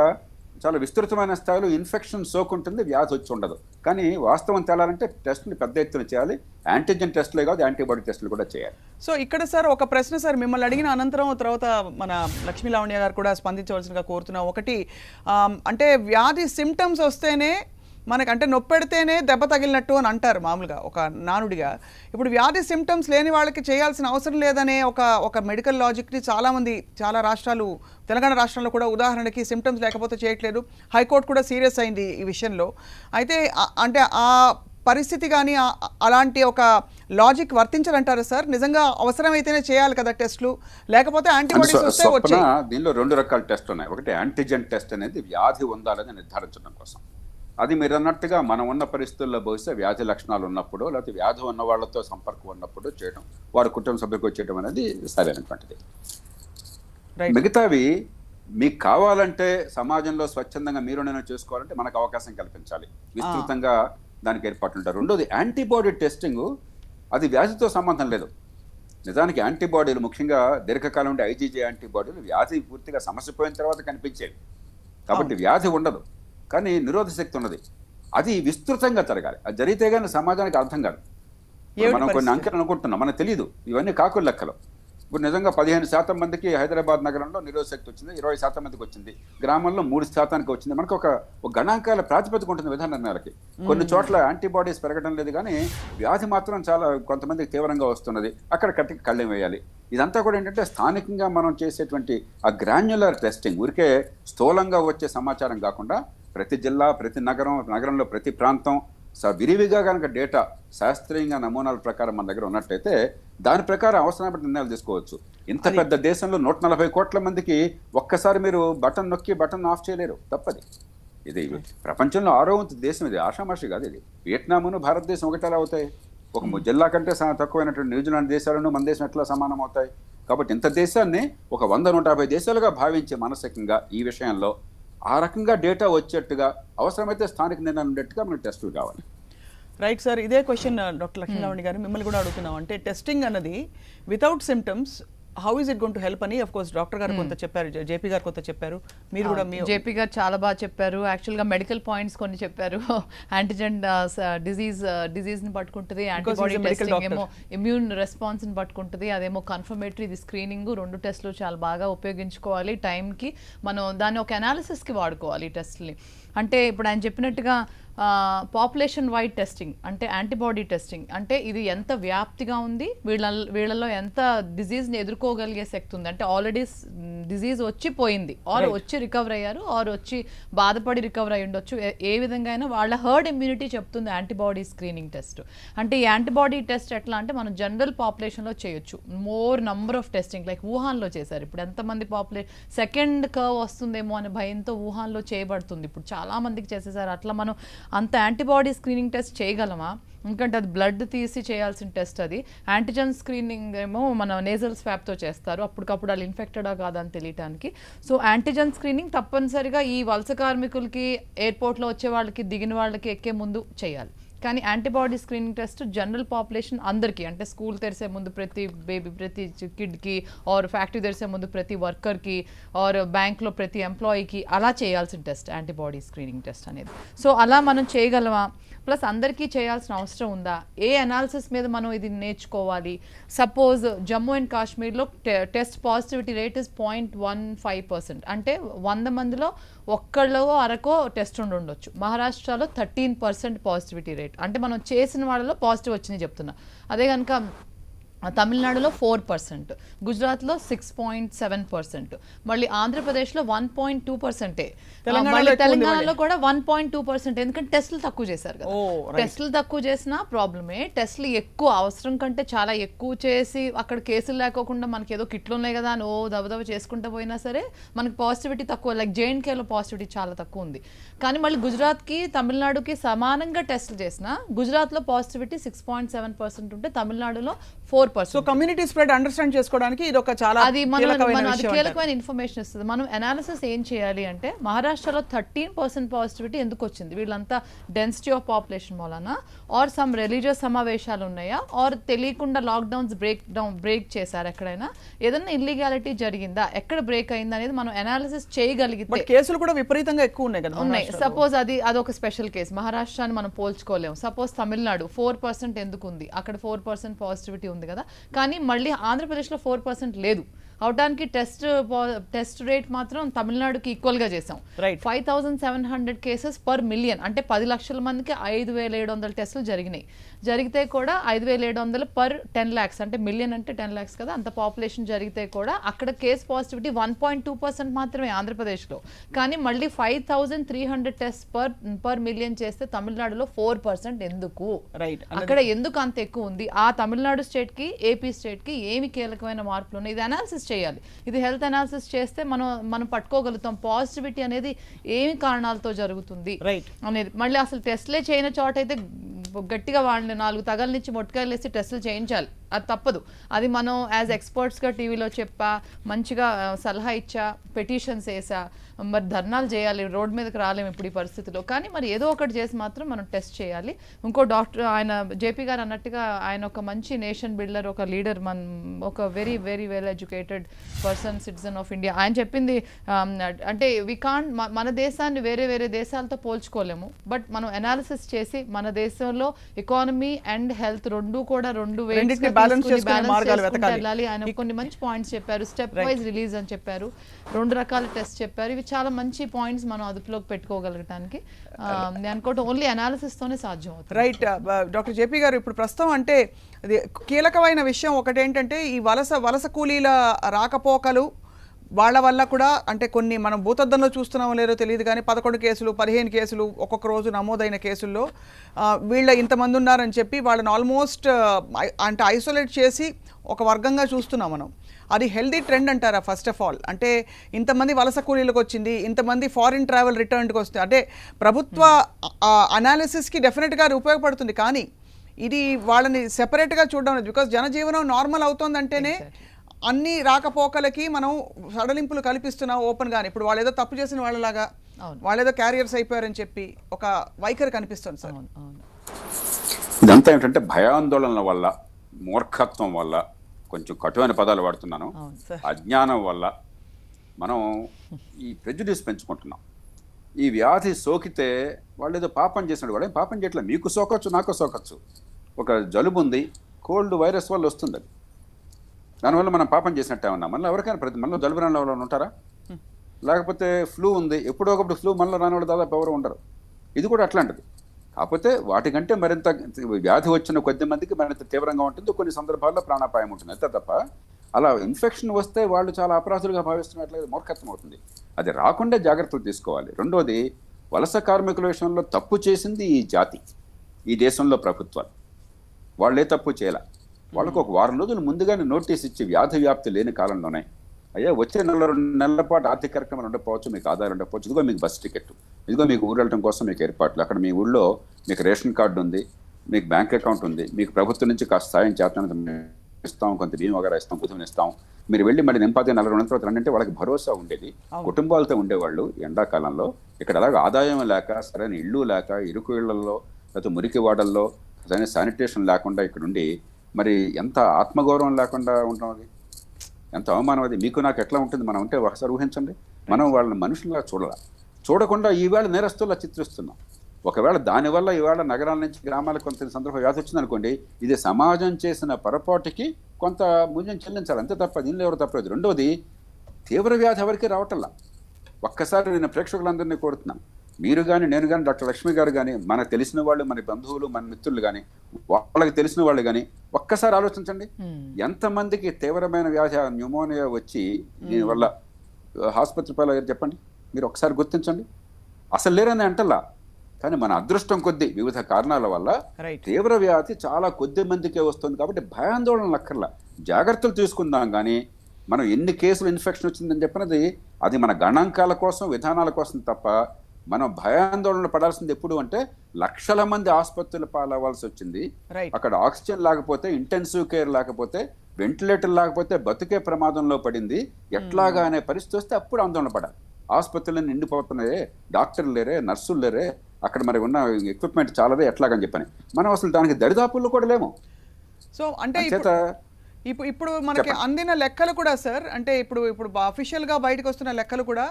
చాలా విస్తృతమైన స్థాయిలో ఇన్ఫెక్షన్ సోకుంటుంది, వ్యాధి వచ్చి ఉండదు. కానీ వాస్తవం తేలాలంటే టెస్ట్ని పెద్ద ఎత్తున చేయాలి. యాంటీజెన్ టెస్టులే కాదు, యాంటీబాడీ టెస్టులు కూడా చేయాలి. సో ఇక్కడ సార్ ఒక ప్రశ్న సార్, మిమ్మల్ని అడిగిన అనంతరం తర్వాత మన లక్ష్మీ లావణ్య గారు కూడా స్పందించవలసిందిగా కోరుతున్నాం. ఒకటి అంటే వ్యాధి సిమ్టమ్స్ వస్తేనే మనకంటే నొప్పెడితేనే దెబ్బ తగిలినట్టు అని అంటారు మామూలుగా ఒక నానుడిగా. ఇప్పుడు వ్యాధి సిమ్టమ్స్ లేని వాళ్ళకి చేయాల్సిన అవసరం లేదనే ఒక మెడికల్ లాజిక్ని చాలామంది, చాలా రాష్ట్రాలు, తెలంగాణ రాష్ట్రంలో కూడా ఉదాహరణకి సిమ్టమ్స్ లేకపోతే చేయట్లేదు. హైకోర్టు కూడా సీరియస్ అయింది ఈ విషయంలో. అయితే అంటే ఆ పరిస్థితి కానీ అలాంటి ఒక లాజిక్ వర్తించాలంటారా సార్? నిజంగా అవసరమైతేనే చేయాలి కదా టెస్టులు, లేకపోతే యాంటీబాడీస్ వస్తే వచ్చాయి. దీనిలో 2 రకాల టెస్ట్ ఉన్నాయి. ఒకటి యాంటీజెన్ టెస్ట్ అనేది వ్యాధి ఉందా లేదా నిర్ధారించడం కోసం. అది మీరు అన్నట్టుగా మనం ఉన్న పరిస్థితుల్లో బహుశా వ్యాధి లక్షణాలు ఉన్నప్పుడు, లేకపోతే వ్యాధి ఉన్న వాళ్ళతో సంపర్కం ఉన్నప్పుడు చేయడం, వారి కుటుంబ సభ్యులకు వచ్చేయడం అనేది సరైనటువంటిది. మిగతావి మీకు కావాలంటే సమాజంలో స్వచ్ఛందంగా మీరు నేను చేసుకోవాలంటే మనకు అవకాశం కల్పించాలి, విస్తృతంగా దానికి ఏర్పాట్లు ఉంటారు. రెండోది యాంటీబాడీ టెస్టింగ్, అది వ్యాధితో సంబంధం లేదు. నిజానికి యాంటీబాడీలు ముఖ్యంగా దీర్ఘకాలం ఉండే ఐజీజీ యాంటీబాడీలు వ్యాధి పూర్తిగా సమస్య పోయిన తర్వాత కనిపించేవి. కాబట్టి వ్యాధి ఉండదు కానీ నిరోధక శక్తి ఉన్నది. అది విస్తృతంగా జరగాలి. అది జరిగితే కానీ సమాజానికి అర్థం కాదు. మనం కొన్ని అంకెలు అనుకుంటున్నాం, మనకు తెలియదు. ఇవన్నీ కాకుల లెక్కలు. ఇప్పుడు నిజంగా 15% మందికి హైదరాబాద్ నగరంలో నిరోధక శక్తి వచ్చింది, 20% మందికి వచ్చింది, గ్రామంలో 3% వచ్చింది. మనకు ఒక గణాంకాల ప్రాతిపదిక ఉంటుంది విధాన నిర్ణయాలకి. కొన్ని చోట్ల యాంటీబాడీస్ పెరగడం లేదు కానీ వ్యాధి మాత్రం చాలా కొంతమందికి తీవ్రంగా వస్తున్నది. అక్కడ కట్టికి కళ్ళెం వేయాలి. ఇదంతా కూడా ఏంటంటే స్థానికంగా మనం చేసేటువంటి ఆ గ్రాన్యులర్ టెస్టింగ్, ఊరికే స్థూలంగా వచ్చే సమాచారం కాకుండా ప్రతి జిల్లా, ప్రతి నగరంలో ప్రతి ప్రాంతం విరివిగా కనుక డేటా శాస్త్రీయంగా నమూనాల ప్రకారం మన దగ్గర ఉన్నట్టయితే దాని ప్రకారం అవసరమైన నిర్ణయాలు తీసుకోవచ్చు. ఇంత పెద్ద దేశంలో 140 కోట్ల మందికి ఒక్కసారి మీరు బటన్ నొక్కి బటన్ ఆఫ్ చేయలేరు, తప్పది. ఇది ప్రపంచంలో 6వ వంతు దేశం, ఇది ఆషామాషి కాదు. ఇది వియట్నామును భారతదేశం ఒకటేలా అవుతాయి? ఒక జిల్లా కంటే తక్కువైనటువంటి న్యూజిలాండ్ దేశాలను మన దేశం ఎట్లా సమానం అవుతాయి? కాబట్టి ఇంత దేశాన్ని ఒక 100-150 దేశాలుగా భావించే మానసికంగా ఈ విషయంలో ఆ రకంగా డేటా వచ్చేట్టుగా, అవసరమైతే స్థానిక నిర్ణయం ఉండేట్టుగా మనకు టెస్టులు కావాలి. రైట్ సార్, ఇదే క్వశ్చన్ డాక్టర్ లక్ష్మీ లావణ్య గారు మిమ్మల్ని కూడా అడుగుతున్నాం. అంటే టెస్టింగ్ అన్నది without symptoms how is it going to help అని ఆఫ్ కోర్స్ డాక్టర్ గారు కొంత చెప్పారు, జేపీ గారు కొంత చెప్పారు, మీరు కూడా జేపీ గారు చాలా బాగా చెప్పారు. యాక్చువల్గా మెడికల్ పాయింట్స్ కొన్ని చెప్పారు. యాంటీజెన్ డిజీజ్ని పట్టుకుంటుంది, యాంటీబాడీ టెస్టింగ్ ఏమో ఇమ్యూన్ రెస్పాన్స్ని పట్టుకుంటుంది, అదేమో కన్ఫర్మేటరీ, ఇది స్క్రీనింగ్. 2 టెస్టులు చాలా బాగా ఉపయోగించుకోవాలి. టైంకి మనం దాన్ని ఒక అనాలిసిస్కి వాడుకోవాలి ఈ టెస్ట్ని. అంటే ఇప్పుడు ఆయన చెప్పినట్టుగా పాపులేషన్ వైడ్ టెస్టింగ్ అంటే యాంటీబాడీ టెస్టింగ్ అంటే ఇది ఎంత వ్యాప్తిగా ఉంది, వీళ్ళలో ఎంత డిజీజ్ని ఎదుర్కోగలిగే శక్తి ఉంది. అంటే ఆల్రెడీ డిజీజ్ వచ్చిపోయింది, ఆర్ వచ్చి రికవర్ అయ్యారు, ఆర్ వచ్చి బాధపడి రికవర్ అయ్యి ఉండొచ్చు. ఏ విధంగా అయినా వాళ్ళ హర్డ్ ఇమ్యూనిటీ చెప్తుంది యాంటీబాడీ స్క్రీనింగ్ టెస్ట్. అంటే ఈ యాంటీబాడీ టెస్ట్ ఎట్లా అంటే మనం జనరల్ పాపులేషన్లో చేయొచ్చు. More number of testing like వుహాన్లో చేశారు. ఇప్పుడు ఎంతమంది సెకండ్ కర్వ్ వస్తుందేమో అనే భయంతో వుహాన్లో చేయబడుతుంది. ఇప్పుడు చాలా మందికి చేసేసారు. అట్లా మనం అంత యాంటీబాడీ స్క్రీనింగ్ టెస్ట్ చేయగలమా? ఎందుకంటే అది బ్లడ్ తీసి చేయాల్సిన టెస్ట్. అది యాంటీజెన్ స్క్రీనింగ్ ఏమో మన నేజల్ స్వాబ్తో చేస్తారు, అప్పటికప్పుడు వాళ్ళు ఇన్ఫెక్టెడా కాదని తెలియటానికి. సో యాంటీజెన్ స్క్రీనింగ్ తప్పనిసరిగా ఈ వలస కార్మికులకి, ఎయిర్పోర్ట్లో వచ్చే వాళ్ళకి, దిగిన వాళ్ళకి ఎక్కే ముందు చేయాలి. కానీ antibody screening test general population అందరికీ, అంటే స్కూల్ తెరిసే ముందు ప్రతి బేబీ, ప్రతి కిడ్కి, ఆర్ ఫ్యాక్టరీ తెరిసే ముందు ప్రతి వర్కర్కి, ఆర్ బ్యాంక్లో ప్రతి ఎంప్లాయీకి అలా చేయాల్సిన టెస్ట్ యాంటీబాడీ స్క్రీనింగ్ టెస్ట్ అనేది. సో అలా మనం చేయగలమా? ప్లస్ అందరికీ చేయాల్సిన అవసరం ఉందా? ఏ అనాలిసిస్ మీద మనం ఇది నేర్చుకోవాలి? సపోజ్ జమ్మూ అండ్ కాశ్మీర్లో టెస్ట్ పాజిటివిటీ రేట్ ఇస్ 0.15%. అంటే 100 మందిలో ఒక్కళ్ళో అరకో టెస్ట్ ఉండొచ్చు. మహారాష్ట్రలో 13% పాజిటివిటీ రేట్. అంటే మనం చేసిన వాళ్ళలో పాజిటివ్ వచ్చింది చెప్తున్నా. అదే కనుక తమిళనాడులో 4%, గుజరాత్లో 6.7%, మళ్ళీ ఆంధ్రప్రదేశ్లో 1.2%, మళ్ళీ తెలంగాణలో కూడా 1.2%. ఎందుకంటే టెస్టులు తక్కువ చేశారు కదా. టెస్టులు తక్కువ చేసినా ప్రాబ్లమే, టెస్టులు ఎక్కువ అవసరం కంటే చాలా ఎక్కువ చేసి అక్కడ కేసులు లేకోకుండా మనకి ఏదో కిట్లు ఉన్నాయి కదా అని దబదబ చేసుకుంటూ పోయినా సరే మనకి పాజిటివిటీ తక్కువ. లైక్ జేఎన్కేలో పాజిటివిటీ చాలా తక్కువ ఉంది. కానీ మళ్ళీ గుజరాత్కి తమిళనాడుకి సమానంగా టెస్టులు చేసినా గుజరాత్లో పాజిటివిటీ 6.7% ఉంటే తమిళనాడులో 4%. సో కమ్యూనిటీ స్ప్రెడ్ అండర్స్టాండ్ చేసుకోవడానికి ఇది ఒక చాలా అది కీలకమైన ఇన్ఫర్మేషన్ ఇస్తుంది. మనం అనాలిసిస్ ఏం చేయాలి అంటే మహారాష్ట్రలో 13% పాజిటివిటీ ఎందుకు వచ్చింది? వీళ్ళంతా డెన్సిటీ ఆఫ్ పాపులేషన్ మూలన, ఆర్ సమ్ రిలీజియస్ సమావేశాలు ఉన్నాయా, ఆర్ తెలియకుండా లాక్డౌన్స్ బ్రేక్ చేశారు, ఎక్కడైనా ఏదైనా ఇల్లీగాలిటీ జరిగిందా, ఎక్కడ బ్రేక్ అయింది అనేది మనం అనాలిసిస్ చేయగలిగితే. కేసులు కూడా విపరీతంగా ఎక్కువ ఉన్నాయి కదా. ఉన్నాయి. సపోజ్ అదొక స్పెషల్ కేసు, మహారాష్ట్రాన్ని మనం పోల్చుకోలేము. సపోజ్ తమిళనాడు 4% ఎందుకు ఉంది, అక్కడ 4% పాజిటివిటీ ఉంది కదా. కానీ మళ్ళీ ఆంధ్రప్రదేశ్లో 4% లేదు. అవడానికి టెస్ట్ రేట్ మాత్రం తమిళనాడుకి ఈక్వల్ గా చేసాం. 5700 కేసెస్ పర్ మిలియన్, అంటే 10 లక్షల మందికి 5700 టెస్టులు జరిగితే కూడా 5700 పర్ 10 lakhs, అంటే మిలియన్ అంటే 10 lakhs కదా, అంత పాపులేషన్ జరిగితే కూడా అక్కడ కేస్ పాజిటివిటీ 1.2% మాత్రమే ఆంధ్రప్రదేశ్లో. కానీ మళ్ళీ 5300 టెస్ట్ పర్ మిలియన్ చేస్తే తమిళనాడులో 4% ఎందుకు? అక్కడ ఎందుకు అంత ఎక్కువ ఉంది? ఆ తమిళనాడు స్టేట్ కి ఏపీ స్టేట్ కి ఏమి కీలకమైన మార్పులు ఉన్నాయి? ఇది అనాలిసిస్ చేయాలి. ఇది హెల్త్ అనాలిసిస్ చేస్తే మనం పట్టుకోగలుగుతాం పాజిటివిటీ అనేది ఏమి కారణాలతో జరుగుతుంది అనేది. మళ్ళీ అసలు టెస్ట్లే చేయని చోట అయితే గట్టిగా వాళ్ళని 4 తగలనిచ్చి మొట్టకాయలు వేసి టెస్టులు చేయించాలి. అది తప్పదు. అది మనం యాజ్ ఎక్స్పర్ట్స్గా టీవీలో చెప్పా, మంచిగా సలహా ఇచ్చా, పెటిషన్స్ వేసా, మరి ధర్నాలు చేయాలి, రోడ్ మీదకి రాలేము ఇప్పుడు ఈ పరిస్థితిలో. కానీ మరి ఏదో ఒకటి చేసి మాత్రం మనం టెస్ట్ చేయాలి. ఇంకో డాక్టర్ ఆయన జేపీ గారు అన్నట్టుగా ఆయన ఒక మంచి నేషన్ బిల్డర్, ఒక లీడర్, ఒక very very well educated person, citizen of India. ఆయన చెప్పింది అంటే వి కాంట్, మన దేశాన్ని వేరే వేరే దేశాలతో పోల్చుకోలేము, బట్ మనం అనాలిసిస్ చేసి మన దేశంలో ఎకానమీ అండ్ హెల్త్ రెండు వెళ్ళాలి. ఆయన కొన్ని మంచి పాయింట్స్ చెప్పారు. స్టెప్ వైజ్ రిలీజ్ అని చెప్పారు, 2 రకాల టెస్ట్ చెప్పారు. ఇవి చాలా మంచి పాయింట్స్ మనం అదుపులోకి పెట్టుకోగలగటానికి అనుకోవటం ఓన్లీ అనాలిసిస్ తోనే సాధ్యం అవుతుంది. రైట్ డాక్టర్ జేపీ గారు, ఇప్పుడు ప్రస్తుతం అంటే అది కీలకమైన విషయం ఒకటేంటంటే ఈ వలస కూలీల రాకపోకలు వాళ్ళ వల్ల కూడా, అంటే కొన్ని మనం భూతద్దంలో చూస్తున్నామో లేదో తెలియదు కానీ 11 కేసులు 15 కేసులు ఒక్కొక్క రోజు నమోదైన కేసుల్లో వీళ్ళ ఇంతమంది ఉన్నారని చెప్పి వాళ్ళని ఆల్మోస్ట్ అంటే ఐసోలేట్ చేసి ఒక వర్గంగా చూస్తున్నాం మనం. అది హెల్దీ ట్రెండ్ అంటారా? ఫస్ట్ ఆఫ్ ఆల్ అంటే ఇంతమంది వలస కూలీలకు వచ్చింది, ఇంతమంది ఫారిన్ ట్రావెల్ రిటర్న్కి వస్తుంది, అంటే ప్రభుత్వ అనాలిసిస్కి డెఫినెట్గా అది ఉపయోగపడుతుంది. కానీ ఇది వాళ్ళని సెపరేట్గా చూడడం లేదు. బికాస్ జనజీవనం నార్మల్ అవుతుందంటేనే అన్ని రాకపోకలకి మనం సడలింపులు కల్పిస్తున్నాం ఓపెన్ గానే. ఇప్పుడు వాళ్ళు ఏదో తప్పు చేసిన వాళ్ళలాగా వాళ్ళు ఏదో క్యారియర్స్ అయిపోయారని చెప్పి ఒక వైఖరి కనిపిస్తుంది సార్. ఇదంతా ఏంటంటే భయాందోళనల వల్ల, మూర్ఖత్వం వల్ల, కొంచెం కటువైన పదాలు వాడుతున్నాను, అజ్ఞానం వల్ల మనం ఈ ప్రెజుడిస్ పెంచుకుంటున్నాం. ఈ వ్యాధి సోకితే వాళ్ళు ఏదో పాపం చేసినాడు, వాడు పాపం చేయట్లేదు. మీకు సోకొచ్చు, నాకు సోకొచ్చు. ఒక జలుబు ఉంది, కోల్డ్ వైరస్ వల్ల వస్తుంది, అది దానివల్ల మనం పాపం చేసినట్టే ఉన్నాం. మళ్ళీ ఎవరికైనా మనలో జలుబు రాని వాళ్ళు ఉంటారా? లేకపోతే ఫ్లూ ఉంది, ఎప్పుడో ఒకప్పుడు ఫ్లూ మనలో రాని వాళ్ళు దాదాపు ఎవరు ఉండరు. ఇది కూడా అట్లాంటిది. కాకపోతే వాటికంటే మరింత వ్యాధి వచ్చిన కొద్ది మందికి మరింత తీవ్రంగా ఉంటుంది, కొన్ని సందర్భాల్లో ప్రాణాపాయం ఉంటుంది. అంతే తప్ప అలా ఇన్ఫెక్షన్ వస్తే వాళ్ళు చాలా అపరాధులుగా భావిస్తున్నట్లయితే మూర్ఖత్వం అవుతుంది. అది రాకుండా జాగ్రత్తలు తీసుకోవాలి. రెండోది, వలస కార్మికుల విషయంలో తప్పు చేసింది ఈ జాతి, ఈ దేశంలో ప్రభుత్వాలు. వాళ్ళే తప్పు చేయాల. వాళ్ళకు ఒక వారం రోజులు ముందుగానే నోటీస్ ఇచ్చి వ్యాధి వ్యాప్తి లేని కాలంలోనే, అయ్యా వచ్చే 2 నెలల పాటు ఆర్థిక కార్యక్రమాలు ఉండకపోవచ్చు, మీకు ఆదాయం ఉండకపోవచ్చు, ఇదిగో మీకు బస్ టికెట్, ఇదిగో మీకు ఊరు వెళ్ళడం కోసం మీకు ఏర్పాట్లు, అక్కడ మీ ఊళ్ళో మీకు రేషన్ కార్డు ఉంది, మీకు బ్యాంక్ అకౌంట్ ఉంది, మీకు ప్రభుత్వం నుంచి కాస్త సాయం చేస్తాను ఇస్తాం, కొంత బియ్యం వగేరా ఇస్తాం, కుటుంబం ఇస్తాం, మీరు వెళ్ళి మళ్ళీ నింపాతి 4 రోజుల తర్వాత రండి అంటే వాళ్ళకి భరోసా ఉండేది. కుటుంబాలతో ఉండేవాళ్ళు ఎండాకాలంలో. ఇక్కడ అలాగే ఆదాయం లేక, సరైన ఇళ్ళు లేక, ఇరుకు ఇళ్లలో లేకపోతే మురికి వాడల్లో సరైన శానిటేషన్ లేకుండా ఇక్కడుండి మరి ఎంత ఆత్మగౌరవం లేకుండా ఉంటాం, అది ఎంత అవమానం. అది మీకు నాకు ఎట్లా ఉంటుంది? మనం ఉంటే ఒకసారి ఊహించండి. మనం వాళ్ళని మనుషులుగా చూడకుండా ఈవేళ నేరస్తుల్లా చిత్రిస్తున్నాం. ఒకవేళ దానివల్ల ఈవేళ నగరాల నుంచి గ్రామాలకు కొంత సందర్భం వ్యాధి వచ్చిందనుకోండి, ఇది సమాజం చేసిన పొరపాటుకి కొంత మూల్యం చెల్లించాలి, అంతే తప్ప దీనిలో ఎవరు తప్పలేదు. రెండోది, తీవ్ర వ్యాధి ఎవరికి రావటంలా. ఒక్కసారి నేను ప్రేక్షకులందరినీ కోరుతున్నాను, మీరు కానీ నేను కానీ డాక్టర్ లక్ష్మి గారు కానీ, మనకు తెలిసిన వాళ్ళు, మన బంధువులు, మన మిత్రులు కానీ, వాళ్ళకి తెలిసిన వాళ్ళు కానీ ఒక్కసారి ఆలోచించండి, ఎంతమందికి తీవ్రమైన వ్యాధి న్యూమోనియా వచ్చి దీనివల్ల ఆసుపత్రి పాలయ్యారు చెప్పండి. మీరు ఒకసారి గుర్తించండి. అసలు లేరని అంటలా, కానీ మన అదృష్టం కొద్దీ వివిధ కారణాల వల్ల తీవ్ర వ్యాధి చాలా కొద్ది మందికే వస్తుంది. కాబట్టి భయాందోళన అక్కర్లా, జాగ్రత్తలు తీసుకుందాం. కానీ మనం ఎన్ని కేసులు ఇన్ఫెక్షన్ వచ్చిందని చెప్పినది అది మన గణాంకాల కోసం, విధానాల కోసం తప్ప మనం భయాందోళన పడాల్సింది ఎప్పుడు అంటే లక్షల మంది ఆసుపత్రులు పాలవ్వాల్సి వచ్చింది. అక్కడ ఆక్సిజన్ లేకపోతే, ఇంటెన్సివ్ కేర్ లేకపోతే, వెంటిలేటర్ లేకపోతే బతుకే ప్రమాదంలో పడింది. ఎట్లాగా అనే పరిస్థితి వస్తే అప్పుడు ఆందోళన పడాలి. ఆసుపత్రులను నిండిపోతున్నాయే, డాక్టర్లు లేరే, నర్సులు లేరే, అక్కడ మరి ఉన్న ఎక్విప్మెంట్ చాలాదే, ఎట్లాగని చెప్పని మనం అసలు దానికి దరిదాపుల్లో కూడా లేము. సో అంటే ఇప్పుడు మనకి అందిన లెక్కలు కూడా సార్, అంటే ఇప్పుడు అఫీషియల్గా బయటకు వస్తున్న లెక్కలు కూడా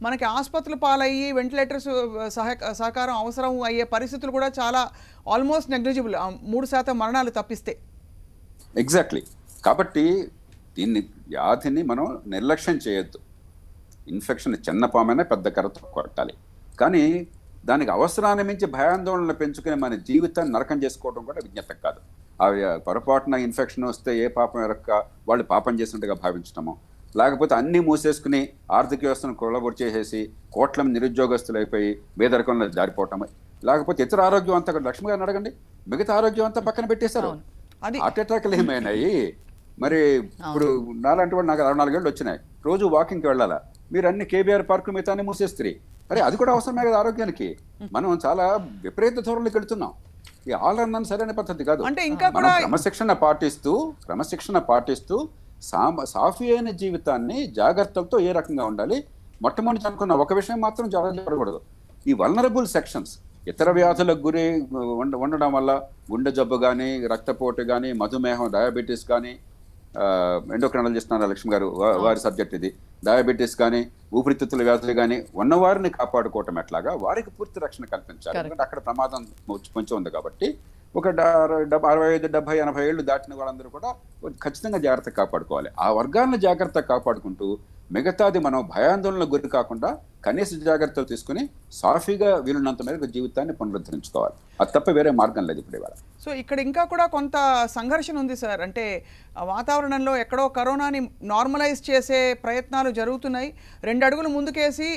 మనకి ఆసుపత్రులు పాలయ్యి వెంటిలేటర్స్ సహకారం అవసరం అయ్యే పరిస్థితులు కూడా చాలా ఆల్మోస్ట్ నెగ్లిజిబుల్, 3% మరణాలు తప్పిస్తే. ఎగ్జాక్ట్లీ. కాబట్టి దీన్ని వ్యాధిని మనం నిర్లక్ష్యం చేయొద్దు. ఇన్ఫెక్షన్ చిన్న పామైనా పెద్ద కర్రతో కొట్టాలి. కానీ దానికి అవసరాన్ని మించి భయాందోళనలు పెంచుకుని మన జీవితాన్ని నరకం చేసుకోవడం కూడా విజ్ఞత కాదు. అవి పొరపాటున ఇన్ఫెక్షన్ వస్తే ఏ పాపం ఎరక్క వాళ్ళు పాపం చేసినట్టుగా భావించడము, లేకపోతే అన్నీ మూసేసుకుని ఆర్థిక వ్యవస్థను కొల్లబొడి చేసేసి కోట్ల నిరుద్యోగస్తులు అయిపోయి పేదరికంలో జారిపోవటము, లేకపోతే ఇతర ఆరోగ్యం అంతా లక్ష్మి గారిని అడగండి, మిగతా ఆరోగ్యం అంతా పక్కన పెట్టేశారు. హార్ట్ అటాక్లు ఏమైనాయి మరి? ఇప్పుడు నాలాంటి వాడు నాకు 64 ఏళ్ళు వచ్చినాయి, రోజు వాకింగ్కి వెళ్ళాలా, మీరు అన్ని కేబీఆర్ పార్కు మిగతాన్ని మూసేస్తారు. మరి అది కూడా అవసరమే కదా ఆరోగ్యానికి. మనం చాలా విపరీత ధోరణికి వెళుతున్నాం. ఈ ఆల్ అన్నది సరైన పద్ధతి కాదు. అంటే ఇంకా మనం క్రమశిక్షణ పాటిస్తూ సాఫీ అయిన జీవితాన్ని జాగ్రత్తలతో ఏ రకంగా ఉండాలి. మొట్టమొదటి అనుకున్న ఒక విషయం మాత్రం జాగ్రత్తపడకూడదు. ఈ వల్నరబుల్ సెక్షన్స్ ఇతర వ్యాధులకు గురి ఉండడం వల్ల గుండె జబ్బు కానీ, రక్తపోటు కానీ, మధుమేహం, డయాబెటీస్ కానీ, ఎండోక్రైనాలజిస్ట్ లక్ష్మి గారు వారి సబ్జెక్ట్ ఇది, డయాబెటీస్ కానీ, ఊపిరితిత్తుల వ్యాధులు కానీ ఉన్నవారిని కాపాడుకోవటం ఎట్లాగా, వారికి పూర్తి రక్షణ కల్పించాలి. ఎందుకంటే అక్కడ ప్రమాదం కొంచెం ఉంది కాబట్టి ఒక 65, 70, 80 ఏళ్ళు దాటిన వాళ్ళందరూ కూడా ఖచ్చితంగా జాగ్రత్త కాపాడుకోవాలి. ఆ వర్గాలను జాగ్రత్త కాపాడుకుంటూ మిగతాది మనం భయాందోళనకు గురి కాకుండా కనీస జాగ్రత్తలు తీసుకుని సాఫీగా వీలున్నంత మేరకు జీవితాన్ని పునరుద్ధరించుకోవాలి. అది తప్ప వేరే మార్గం లేదు ఇప్పుడు ఇవాళ. సో ఇక్కడ ఇంకా కూడా కొంత సంఘర్షణ ఉంది సార్. అంటే వాతావరణంలో ఎక్కడో కరోనాని నార్మలైజ్ చేసే ప్రయత్నాలు జరుగుతున్నాయి. 2 అడుగులు ముందుకేసి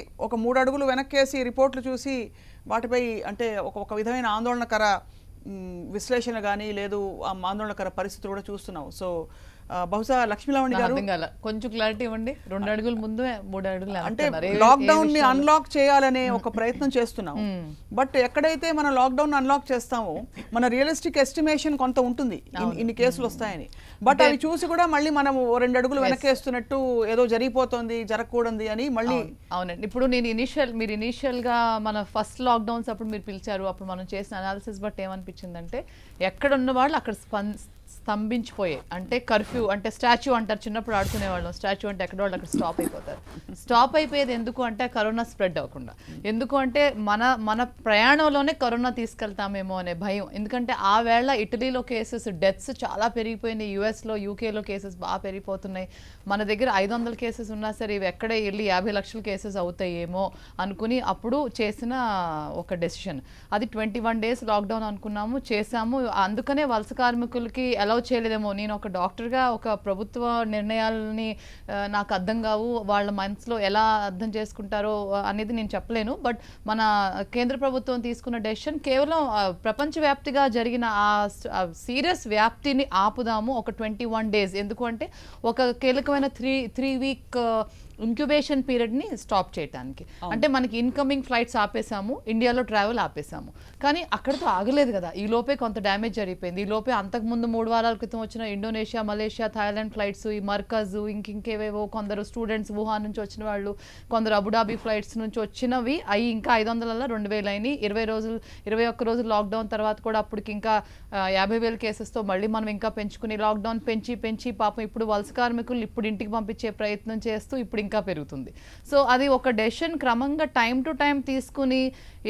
3 అడుగులు వెనక్కేసి రిపోర్ట్లు చూసి వాటిపై అంటే ఒక విధమైన ఆందోళనకర విశ్లేషణ కానీ లేదు, ఆందోళనకర పరిస్థితులు కూడా చూస్తున్నాం. సో బహుశా లక్ష్మీలవణి గారు కొంచెం క్లారిటీ ఇవ్వండి. 2 అడుగుల ముందు 3 అడుగులు అంటే లాక్డౌన్ ని అన్లాక్ చేయాలనే ఒక ప్రయత్నం చేస్తున్నాం. బట్ ఎక్కడైతే మనం లాక్డౌన్ అన్లాక్ చేస్తామో మన రియలిస్టిక్ ఎస్టిమేషన్ కొంత ఉంటుంది ఇన్ని కేసులు వస్తాయని. బట్ అవి చూసి కూడా మళ్ళీ మనం 2 అడుగులు వెనకేస్తున్నట్టు ఏదో జరిగిపోతుంది, జరగకూడదు అని మళ్ళీ. అవునండి. ఇప్పుడు మీరు ఇనీషియల్ గా మన ఫస్ట్ లాక్డౌన్స్ అప్పుడు మీరు పిలిచారు, అప్పుడు మనం చేసిన అనాలిసిస్ బట్ ఏమనిపించిందంటే ఎక్కడ ఉన్న వాళ్ళు అక్కడ స్తంభించిపోయే, అంటే కర్ఫ్యూ అంటే స్టాచ్యూ అంటారు, చిన్నప్పుడు ఆడుకునేవాళ్ళం, స్టాచ్యూ అంటే ఎక్కడ వాళ్ళు అక్కడ స్టాప్ అయిపోతారు. స్టాప్ అయిపోయేది ఎందుకు అంటే కరోనా స్ప్రెడ్ అవ్వకుండా. ఎందుకు అంటే మన ప్రయాణంలోనే కరోనా తీసుకెళ్తామేమో అనే భయం. ఎందుకంటే ఆ వేళ ఇటలీలో కేసెస్, డెత్స్ చాలా పెరిగిపోయినాయి, యూఎస్లో యూకేలో కేసెస్ బాగా పెరిగిపోతున్నాయి. మన దగ్గర 500 కేసెస్ ఉన్నా సరే ఇవి ఎక్కడే వెళ్ళి 50 లక్షల కేసెస్ అవుతాయేమో అనుకుని అప్పుడు చేసిన ఒక డెసిషన్. అది 21 days లాక్డౌన్ అనుకున్నాము, చేసాము. అందుకనే వలస కార్మికులకి అలౌ చేయలేదేమో. నేను ఒక డాక్టర్గా ఒక ప్రభుత్వ నిర్ణయాలని నాకు అర్థం కావు, వాళ్ళ మనసులో ఎలా అర్థం చేసుకుంటారో అనేది నేను చెప్పలేను. బట్ మన కేంద్ర ప్రభుత్వం తీసుకున్న డెసిషన్ కేవలం ప్రపంచవ్యాప్తిగా జరిగిన ఆ సీరియస్ వ్యాప్తిని ఆపుదాము ఒక 21 days. ఎందుకు అంటే ఒక కీలకమైన 3 week ఇంక్యుబేషన్ పీరియడ్ని స్టాప్ చేయడానికి. అంటే మనకి ఇన్కమింగ్ ఫ్లైట్స్ ఆపేసాము, ఇండియాలో ట్రావెల్ ఆపేసాము. కానీ అక్కడితో ఆగలేదు కదా, ఈ లోపే కొంత డ్యామేజ్ జరిగిపోయింది. ఈ లోపే అంతకుముందు 3 వారాల క్రితం వచ్చిన ఇండోనేషియా, మలేషియా, థాయిలాండ్ ఫ్లైట్స్, ఈ మర్కజ్, ఇంకేవేవో కొందరు స్టూడెంట్స్ వుహాన్ నుంచి వచ్చిన వాళ్ళు, కొందరు అబుదాబి ఫ్లైట్స్ నుంచి వచ్చినవి అవి ఇంకా 500 2000 అయినాయి. 21 రోజులు లాక్డౌన్ తర్వాత కూడా అప్పటికి ఇంకా 50,000 కేసెస్తో మళ్ళీ మనం ఇంకా పెంచుకుని లాక్డౌన్ పెంచి పాపం ఇప్పుడు వలస కార్మికులు ఇప్పుడు ఇంటికి పంపించే ప్రయత్నం చేస్తూ ఇప్పుడు ఇంకా పెరుగుతుంది. సో అది ఒక డెసిషన్ క్రమంగా టైం టు టైం తీసుకుని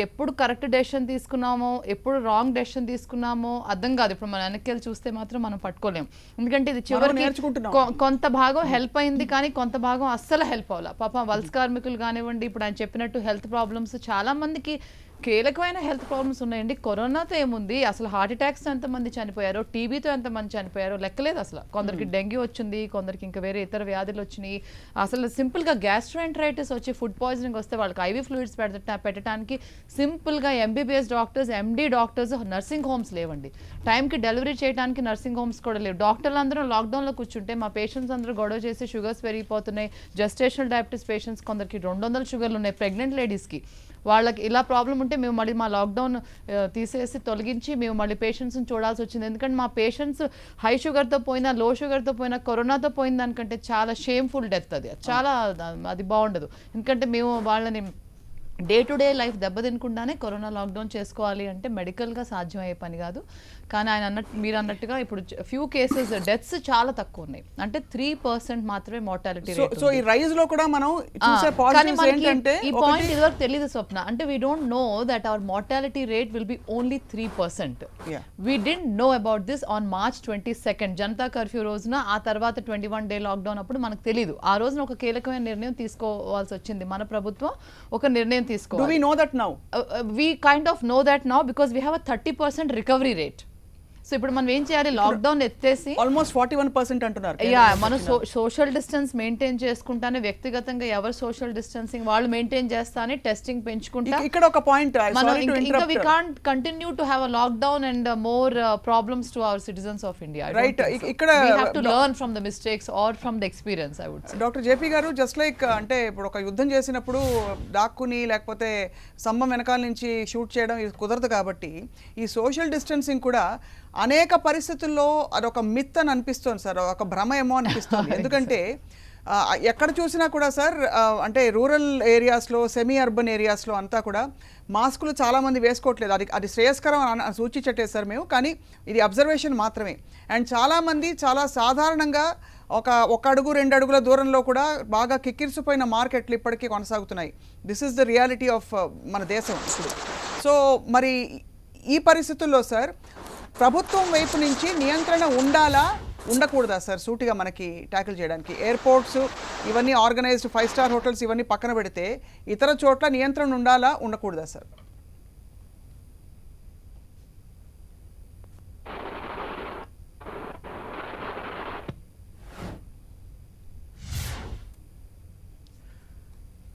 ఎప్పుడు కరెక్ట్ డెసిషన్ తీసుకున్నామో ఎప్పుడు రాంగ్ డెసిషన్ తీసుకున్నామో అర్థం కాదు. ఇప్పుడు మన వెనక్కి చూస్తే మాత్రం మనం పట్టుకోలేం. ఎందుకంటే ఇది చివరికి కొంత భాగం హెల్ప్ అయింది కానీ కొంత భాగం అస్సలు హెల్ప్ అవ్వాలి. పాపం వలస కార్మికులు కానివ్వండి, ఇప్పుడు ఆయన చెప్పినట్టు హెల్త్ ప్రాబ్లమ్స్ చాలా మందికి కీలకమైన హెల్త్ ప్రాబ్లమ్స్ ఉన్నాయండి. కరోనాతో ఏముంది, అసలు హార్ట్ అటాక్స్ ఎంతమంది చనిపోయారో, టీబీతో ఎంతమంది చనిపోయారో లెక్కలేదు అసలు. కొందరికి డెంగ్యూ వచ్చింది, కొందరికి ఇంకా వేరే ఇతర వ్యాధులు వచ్చినాయి. అసలు సింపుల్గా గ్యాస్ట్రోఎంటరైటిస్ వచ్చి ఫుడ్ పాయిజనింగ్ వస్తే వాళ్ళకి ఐవీ ఫ్లూయిడ్స్ పెట్టడానికి సింపుల్గా MBBS doctors, MD doctors, nursing homes లేవండి. టైంకి డెలివరీ చేయడానికి నర్సింగ్ హోమ్స్ కూడా లేవు. డాక్టర్లు అందరూ లాక్డౌన్లో కూర్చుంటే మా పేషెంట్స్ అందరూ గొడవ చేసి షుగర్స్ పెరిగిపోతున్నాయి. జెస్టేషనల్ డయాబెటీస్ పేషెంట్స్ కొందరికి 200 షుగర్లు ఉన్నాయి ప్రెగ్నెంట్ లేడీస్కి. వాళ్ళకి ఇలా ప్రాబ్లం ఉంటే మేము మళ్ళీ మా లాక్డౌన్ తీసేసి తొలగించి మేము మళ్ళీ పేషెంట్స్ని చూడాల్సి వచ్చింది. ఎందుకంటే మా పేషెంట్స్ హై షుగర్తో పోయినా, లో షుగర్తో పోయినా, కరోనాతో పోయిన దానికంటే చాలా షేమ్ఫుల్ డెత్ అది. చాలా అది బాగుండదు. ఎందుకంటే మేము వాళ్ళని డే టు డే లైఫ్ దెబ్బతినకుండానే కరోనా లాక్డౌన్ చేసుకోవాలి అంటే మెడికల్గా సాధ్యమయ్యే పని కాదు. కానీ మీరు అన్నట్టుగా ఇప్పుడు ఫ్యూ కేసెస్ డెత్స్ చాలా తక్కువ ఉన్నాయి. అంటే 3% మాత్రమే మార్టాలిటీ రేట్. సో ఈ రైజ్ లో కూడా మనం చూసే పాజిటివ్స్ ఏంటంటే ఈ పాయింట్ ఇదివరకు తెలియదు స్వప్న. అంటే we don't know that hour mortality rate will be only 3%. We didn't know about this on March 22 Janata curfew రోజున. ఆ తర్వాత 21 డే లాక్డౌన్ అప్పుడు మనకు తెలియదు. ఆ రోజున ఒక కీలకమైన నిర్ణయం తీసుకోవాల్సి వచ్చింది మన ప్రభుత్వం. ఒక నిర్ణయం తీసుకోవాలి. Do we know that now? We kind of know that now because we have a 30% recovery rate. So ఇప్పుడు మనం ఏం చేయాలి, లాక్డౌన్ ఎత్తేసి ఆల్మోస్ట్ 41% అంటున్నారు. మనం సోషల్ డిస్టెన్స్ మెయింటైన్ చేసుకుంటానే, వ్యక్తిగతంగా ఎవరు సోషల్ డిస్టెన్సింగ్ వాళ్ళు మెయింటైన్ చేస్తానే, టెస్టింగ్ పెంచుకుంటా. ఇక్కడ ఒక పాయింట్, ఇంకా we can't continue to have a lockdown and more problems to our citizens of India. Right. ఇక్కడ we have to learn from the mistakes or from the experience, I would say. Doctor JP గారు, just like అంటే ఇప్పుడు ఒక యుద్ధం చేసినప్పుడు దాక్కుని లేకపోతే స్తంభం వెనకాల నుంచి షూట్ చేయడం ఇది కుదరదు. కాబట్టి ఈ సోషల్ డిస్టెన్సింగ్ కూడా అనేక పరిస్థితుల్లో అదొక మిత్ అని అనిపిస్తుంది సార్, ఒక భ్రమ ఏమో అనిపిస్తుంది. ఎందుకంటే ఎక్కడ చూసినా కూడా సార్, అంటే రూరల్ ఏరియాస్లో, సెమీ అర్బన్ ఏరియాస్లో అంతా కూడా మాస్కులు చాలామంది వేసుకోవట్లేదు. అది శ్రేయస్కరం అని సూచించట్లేదు సార్ మేము, కానీ ఇది అబ్జర్వేషన్ మాత్రమే. అండ్ చాలామంది చాలా సాధారణంగా ఒక అడుగు 2 అడుగుల దూరంలో కూడా బాగా కిక్కిరిసిపోయిన మార్కెట్లు ఇప్పటికీ కొనసాగుతున్నాయి. This is the reality of మన దేశం ఇప్పుడు. సో మరి ఈ పరిస్థితుల్లో సార్ ప్రభుత్వం వైపు నుంచి నియంత్రణ ఉండాలా, ఉండకూడదా సార్ సూటిగా మనకి ట్యాకిల్ చేయడానికి? ఎయిర్పోర్ట్స్ ఇవన్నీ ఆర్గనైజ్డ్ 5 స్టార్ హోటల్స్ ఇవన్నీ పక్కన పెడితే ఇతర చోట్ల నియంత్రణ ఉండాలా, ఉండకూడదా సార్?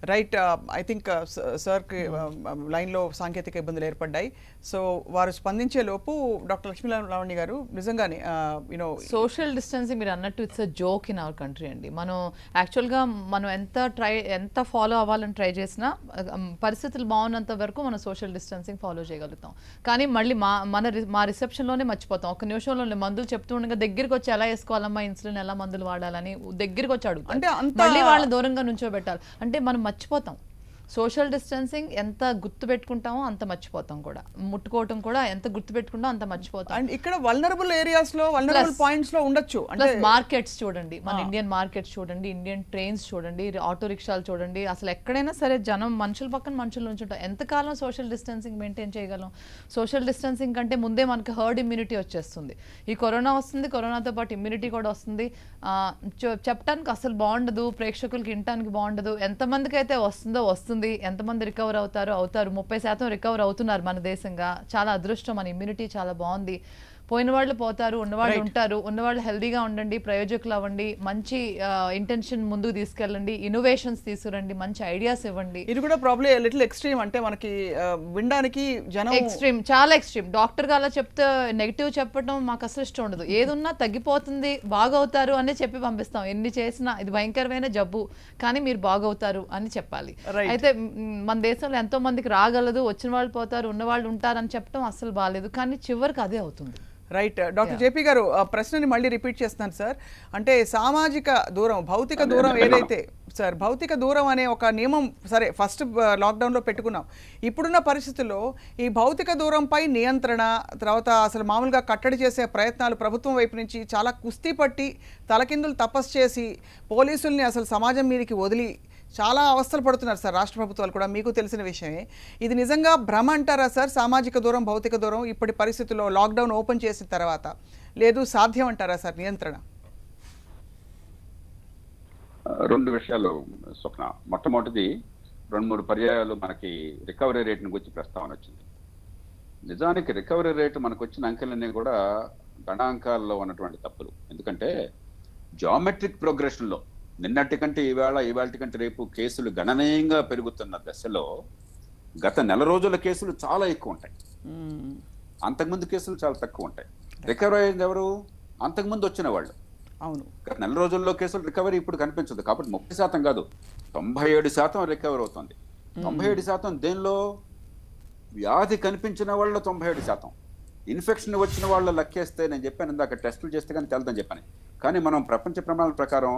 రైట్. ఐ థింక్ సార్కి లైన్లో సాంకేతిక ఇబ్బందులు ఏర్పడ్డాయి. సో వారు స్పందించే లోపు డాక్టర్ లక్ష్మీ లావణ్య గారు, నిజంగానే యూనో సోషల్ డిస్టెన్సింగ్ మీరు అన్నట్టు it's a joke in our country అండి. మనం యాక్చువల్గా మనం ఎంత ఫాలో అవ్వాలని ట్రై చేసినా పరిస్థితులు బాగున్నంత వరకు మనం సోషల్ డిస్టెన్సింగ్ ఫాలో చేయగలుగుతాం. కానీ మళ్ళీ మా రిసెప్షన్లోనే మర్చిపోతాం. ఒక నిమిషంలో మందులు చెప్తూ ఉండగా దగ్గరికి వచ్చి ఎలా వేసుకోవాలమ్మా ఇన్సులిన్, ఎలా మందులు వాడాలని దగ్గరికి వచ్చి అడుగుతాం. మళ్ళీ వాళ్ళని దూరంగా నుంచోబెట్టాలి అంటే మనం మర్చిపోతాం. సోషల్ డిస్టెన్సింగ్ ఎంత గుర్తు పెట్టుకుంటామో అంత మర్చిపోతాం కూడా. ముట్టుకోవటం కూడా ఎంత గుర్తు పెట్టుకుంటామో అంత మర్చిపోతాం. అండ్ ఇక్కడ వల్నరబుల్ ఏరియాస్ లో, వల్నరబుల్ పాయింట్స్ లో ఉండొచ్చు. అంటే మార్కెట్స్ చూడండి, మన ఇండియన్ మార్కెట్స్ చూడండి, ఇండియన్ ట్రైన్స్ చూడండి, ఆటో రిక్షాలు చూడండి. అసలు ఎక్కడైనా సరే జనం మనుషుల పక్కన మనుషులు నుంచుంటాం. ఎంతకాలం సోషల్ డిస్టెన్సింగ్ మెయింటైన్ చేయగలం? సోషల్ డిస్టెన్సింగ్ కంటే ముందే మనకి హర్డ్ ఇమ్యూనిటీ వచ్చేస్తుంది. ఈ కరోనా వస్తుంది, కరోనాతో పాటు ఇమ్యూనిటీ కూడా వస్తుంది. చెప్పడానికి అసలు బాగుండదు, ప్రేక్షకులకి వినటానికి బాగుండదు. ఎంతమందికి అయితే వస్తుందో వస్తుంది, ఎంతమంది రికవర్ అవుతారో అవుతారు. 30% రికవర్ అవుతున్నారు మన దేశంగా. చాలా అదృష్టం, మన ఇమ్యూనిటీ చాలా బాగుంది. పోయిన వాళ్ళు పోతారు, ఉన్నవాళ్ళు ఉంటారు. ఉన్నవాళ్ళు హెల్దీగా ఉండండి, ప్రయోజకులు అవ్వండి, మంచి ఇంటెన్షన్ ముందుకు తీసుకెళ్ళండి, ఇన్నోవేషన్స్ తీసుకురండి, మంచి ఐడియాస్ ఇవ్వండి. ఇది కూడా ప్రాబ్లీ లిటిల్ ఎక్స్ట్రీమ్, అంటే మనకి వినడానికి జనం ఎక్స్ట్రీమ్, చాలా ఎక్స్ట్రీమ్. డాక్టర్ గా అలా చెప్తే నెగిటివ్ చెప్పడం మాకు అసలు ఇష్టం ఉండదు. ఏదున్నా తగ్గిపోతుంది, బాగవుతారు అని చెప్పి పంపిస్తాం. ఎన్ని చేసినా ఇది భయంకరమైన జబ్బు, కానీ మీరు బాగవుతారు అని చెప్పాలి. అయితే మన దేశంలో ఎంతో మందికి రాగలదు, వచ్చిన వాళ్ళు పోతారు, ఉన్న వాళ్ళు ఉంటారని చెప్పడం అసలు బాగాలేదు. కానీ చివరికి అదే అవుతుంది. రైట్. డాక్టర్ జేపీ గారు, ప్రశ్నని మళ్ళీ రిపీట్ చేస్తున్నాను సార్. అంటే సామాజిక దూరం, భౌతిక దూరం ఏదైతే సార్, భౌతిక దూరం అనే ఒక నియమం సరే ఫస్ట్ లాక్డౌన్లో పెట్టుకున్నాం. ఇప్పుడున్న పరిస్థితుల్లో ఈ భౌతిక దూరంపై నియంత్రణ, తర్వాత అసలు మామూలుగా కట్టడి చేసే ప్రయత్నాలు ప్రభుత్వం వైపు నుంచి చాలా కుస్తీ పట్టి తలకిందులు తపస్సు చేసి పోలీసుల్ని అసలు సమాజం మీదకి వదిలి చాలా అవస్థలు పడుతున్నారు సార్ రాష్ట్ర ప్రభుత్వాలు కూడా, మీకు తెలిసిన విషయమే. ఇది నిజంగా భ్రమ అంటారా సార్? సామాజిక దూరం, భౌతిక దూరం ఇప్పటి పరిస్థితుల్లో లాక్డౌన్ ఓపెన్ చేసిన తర్వాత లేదు సాధ్యం అంటారా సార్ నియంత్రణ? 2 విషయాలు స్వప్న. మొట్టమొదటిది 2-3 పర్యాయాలు మనకి రికవరీ రేట్ని గురించి ప్రస్తావన వచ్చింది. నిజానికి రికవరీ రేటు మనకు వచ్చిన అంకెలన్నీ కూడా గణాంకాల్లో ఉన్నటువంటి తప్పులు. ఎందుకంటే జామెట్రిక్ ప్రోగ్రెషన్లో నిన్నటి కంటే ఇవాళ కంటే రేపు కేసులు గణనీయంగా పెరుగుతున్న దశలో గత నెల రోజుల కేసులు చాలా ఎక్కువ ఉంటాయి, అంతకుముందు కేసులు చాలా తక్కువ ఉంటాయి. రికవరీ అయింది ఎవరు? అంతకుముందు వచ్చిన వాళ్ళు. అవును, గత నెల రోజుల్లో కేసులు రికవరీ ఇప్పుడు కనిపించదు. కాబట్టి 30% కాదు, 97% రికవర్ అవుతుంది. 97% దేనిలో? వ్యాధి కనిపించిన వాళ్ళు 97%. ఇన్ఫెక్షన్ వచ్చిన వాళ్ళు లెక్కేస్తే, నేను చెప్పాను ఇందాక టెస్టులు చేస్తే కానీ తెలదని చెప్పాను, కానీ మనం ప్రపంచ ప్రమాణాల ప్రకారం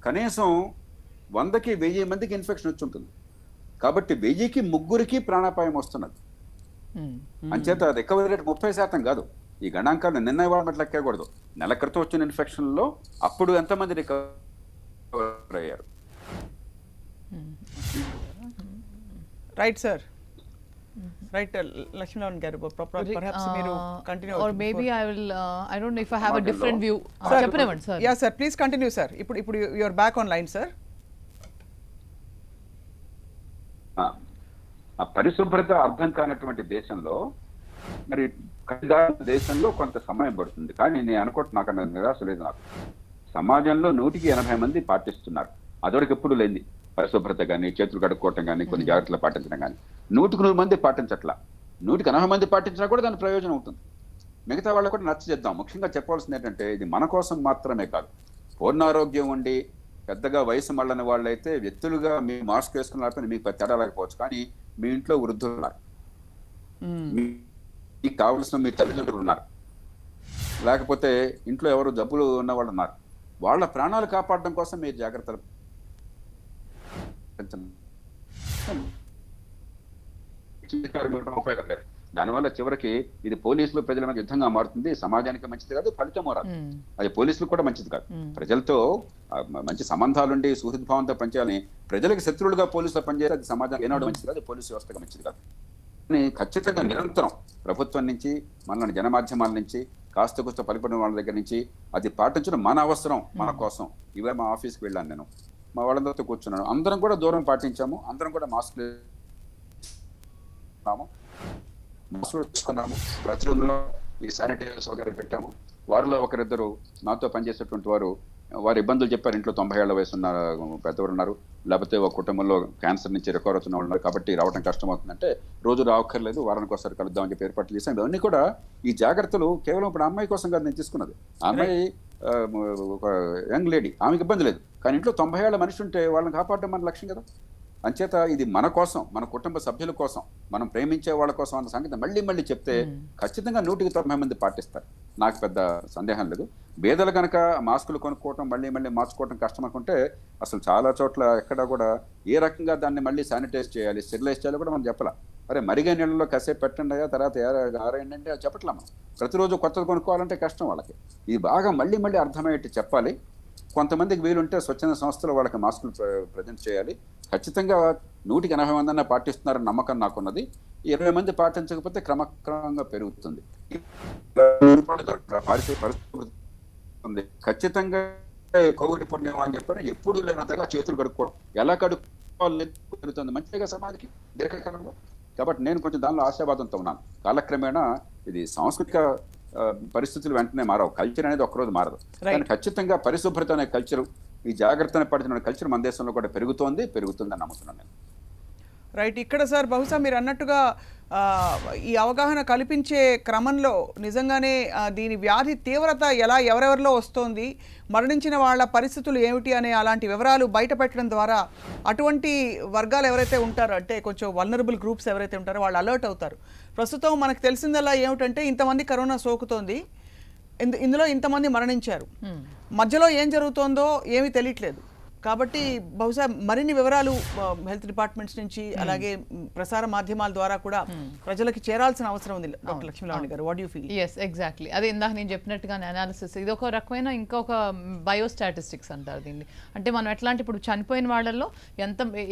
కనీసం 100కి 1000 మందికి ఇన్ఫెక్షన్ వచ్చి ఉంటుంది. కాబట్టి 1000కి 3 ప్రాణాపాయం వస్తున్నది. అంచేత రికవరీ రేట్ 30% కాదు. ఈ గణాంకాలు నిన్న ఇవాళ మట్ల లెక్కకూడదు. నెల క్రితం వచ్చిన ఇన్ఫెక్షన్లో అప్పుడు ఎంతమంది రికవర్ అయ్యారు. రైట్ సార్, రైట్ లక్ష్మీనారాయణ గారు, perhaps మీరు continue. or maybe I don't know if I have a different view. చెప్పనివ్వండి sir. Yeah sir, please continue sir. ఇప్పుడు you are back online sir. ఆ పరిశుభ్రత అర్థం కానటువంటి దేశంలో, మరి దేశంలో కొంత సమయం పడుతుంది. కానీ నేను అనుకోవటం నాకు నిరాశ లేదు. నాకు సమాజంలో 100కి 80 మంది పాటిస్తున్నారు. అదొరికి ఎప్పుడు లేని పరిశుభ్రత కానీ, చేతులు కడుక్కోవటం కానీ, కొన్ని జాగ్రత్తలు పాటించడం కానీ 100కి 100 మంది పాటించట్లా. 100కి 80 మంది పాటించినా కూడా దాని ప్రయోజనం ఉంటుంది. మిగతా వాళ్ళకు కూడా నచ్చ చేద్దాం. ముఖ్యంగా చెప్పాల్సింది ఏంటంటే, ఇది మన కోసం మాత్రమే కాదు. పూర్ణారోగ్యం ఉండి పెద్దగా వయసు మళ్ళని వాళ్ళైతే వ్యక్తులుగా మీ మాస్క్ వేసుకున్న మీకు తేడా లేకపోవచ్చు, కానీ మీ ఇంట్లో వృద్ధులు ఉన్నారు, మీకు కావలసిన మీ తల్లిదండ్రులు ఉన్నారు, లేకపోతే ఇంట్లో ఎవరు జబ్బులు ఉన్న వాళ్ళు ఉన్నారు. వాళ్ళ ప్రాణాలు కాపాడడం కోసం మీరు జాగ్రత్తలు. దానివల్ల చివరికి ఇది పోలీసులు ప్రజల మధ్య యుద్ధంగా మారుతుంది. సమాజానికి మంచిది కాదు, ఫలితం రాదు. అది పోలీసులు కూడా మంచిది కాదు. ప్రజలతో మంచి సంబంధాలుండి సుహృద్భావంతో పనిచేయాలని ప్రజలకు శత్రువులుగా పోలీసులు పనిచేయాలి. అది సమాజానికి ఏనాడు మంచిది కాదు, పోలీసు వ్యవస్థగా మంచిది కాదు. ఖచ్చితంగా నిరంతరం ప్రభుత్వం నుంచి, మన జనమాధ్యమాల నుంచి, కాస్త కూస్త పలిపడిన వాళ్ళ దగ్గర నుంచి అది పాటించడం మన అవసరం, మన కోసం. ఇవే మా ఆఫీస్కి వెళ్ళాను, నేను మా వాళ్ళందరితో కూర్చున్నాను. అందరం కూడా దూరం పాటించాము, అందరం కూడా మాస్క్ తీసుకున్నాము. ప్రతి రూమ్లో ఈ శానిటైజర్ సౌకర్యం పెట్టాము. వారిలో ఒకరిద్దరు నాతో పనిచేసేటువంటి వారు ఇబ్బందులు చెప్పారు. ఇంట్లో 90 ఏళ్ల వయసు ఉన్న పెద్దవారు ఉన్నారు, లేకపోతే ఒక కుటుంబంలో క్యాన్సర్ నుంచి రికవర్ అవుతున్న వాళ్ళు ఉన్నారు. కాబట్టి రావడం కష్టం అవుతుందంటే రోజు రావక్కర్లేదు, వారానికి ఒకసారి కలుద్దామని చెప్పి ఏర్పాట్లు చేశాం. ఇవన్నీ కూడా ఈ జాగ్రత్తలు కేవలం ఇప్పుడు అమ్మాయి కోసం కాదు నేను తీసుకున్నది. ఆ అమ్మాయి ఒక యంగ్ లేడీ, ఆమెకి ఇబ్బంది లేదు. కానీ ఇంట్లో 90 ఏళ్ల మనిషి ఉంటే వాళ్ళని కాపాడడం మన లక్ష్యం కదా. అంచేత ఇది మన కోసం, మన కుటుంబ సభ్యుల కోసం, మనం ప్రేమించే వాళ్ళ కోసం అన్న సంగతి మళ్ళీ మళ్ళీ చెప్తే ఖచ్చితంగా 100కి 90 మంది పాటిస్తారు. నాకు పెద్ద సందేహం లేదు. పేదలు కనుక మాస్కులు కొనుక్కోవటం, మళ్ళీ మళ్ళీ మార్చుకోవటం కష్టం అనుకుంటే అసలు చాలా చోట్ల ఎక్కడ కూడా ఏ రకంగా దాన్ని మళ్ళీ శానిటైజ్ చేయాలి, స్టెరిలైజ్ చేయాలి కూడా మనం చెప్పాల. అరే మరిగే నీళ్ళలో కాసేపు పెట్టండి అయ్యా, తర్వాత ఆరేయండి అంటే చెప్పట్లా. మనం ప్రతిరోజు కొత్తది కొనుక్కోవాలంటే కష్టం వాళ్ళకి. ఇది బాగా మళ్ళీ మళ్ళీ అర్థమయ్యేట్టు చెప్పాలి. కొంతమందికి వీలుంటే స్వచ్ఛంద సంస్థలు వాళ్ళకి మాస్కులు ప్రజెంట్ చేయాలి. ఖచ్చితంగా 100కి 80 మంది అన్న పాటిస్తున్నారని నమ్మకం నాకున్నది. 20 మంది పాటించకపోతే క్రమక్రమంగా పెరుగుతుంది. ఖచ్చితంగా కోవిడ్ పుణ్యం అని చెప్పారు. ఎప్పుడు లేనంతగా చేతులు కడుక్కోవడం, ఎలా కడుక్కోవాలి పెరుగుతుంది మంచిగా సమాధికి దీర్ఘకాలంలో. కాబట్టి నేను కొంచెం దానిలో ఆశావాదంతో ఉన్నాను. కాలక్రమేణా ఇది సాంస్కృతిక పరిస్థితులు వెంటనే మారవు. కల్చర్ అనేది ఒక్కరోజు మారదు. కానీ ఖచ్చితంగా పరిశుభ్రత అనే కల్చర్, ఈ జాగ్రత్తను పడుతున్న కల్చర్ మన దేశంలో కూడా పెరుగుతుందని నమ్ముతున్నాను నేను. రైట్. ఇక్కడ సార్ బహుశా మీరు అన్నట్టుగా ఈ అవగాహన కల్పించే క్రమంలో నిజంగానే దీని వ్యాధి తీవ్రత ఎవరెవరిలో వస్తోంది, మరణించిన వాళ్ళ పరిస్థితులు ఏమిటి అనే అలాంటి వివరాలు బయట పెట్టడం ద్వారా అటువంటి వర్గాలు ఎవరైతే ఉంటారో, అంటే కొంచెం వల్నరబుల్ గ్రూప్స్ ఎవరైతే ఉంటారో వాళ్ళు అలర్ట్ అవుతారు. ప్రస్తుతం మనకు తెలిసిందల్లా ఏమిటంటే ఇంతమంది కరోనా సోకుతోంది, ఇందులో ఇంతమంది మరణించారు, మధ్యలో ఏం జరుగుతోందో ఏమీ తెలియట్లేదు. కాబట్టి బహుశా మరిన్ని వివరాలు హెల్త్ డిపార్ట్మెంట్స్ నుంచి అలాగే ప్రసార మాధ్యమాల ద్వారా కూడా ప్రజలకు చేరాల్సిన అవసరం ఉంది. Doctor Lakshminarayana garu, what you feel? Yes, exactly. అదే ఇందాక నేను చెప్పినట్టుగానే అనాలిసిస్, ఇది ఒక రకమైన ఇంకొక బయోస్టాటిస్టిక్స్ అంటారు దీన్ని. అంటే మనం ఎట్లా అంటే ఇప్పుడు చనిపోయిన వాళ్ళల్లో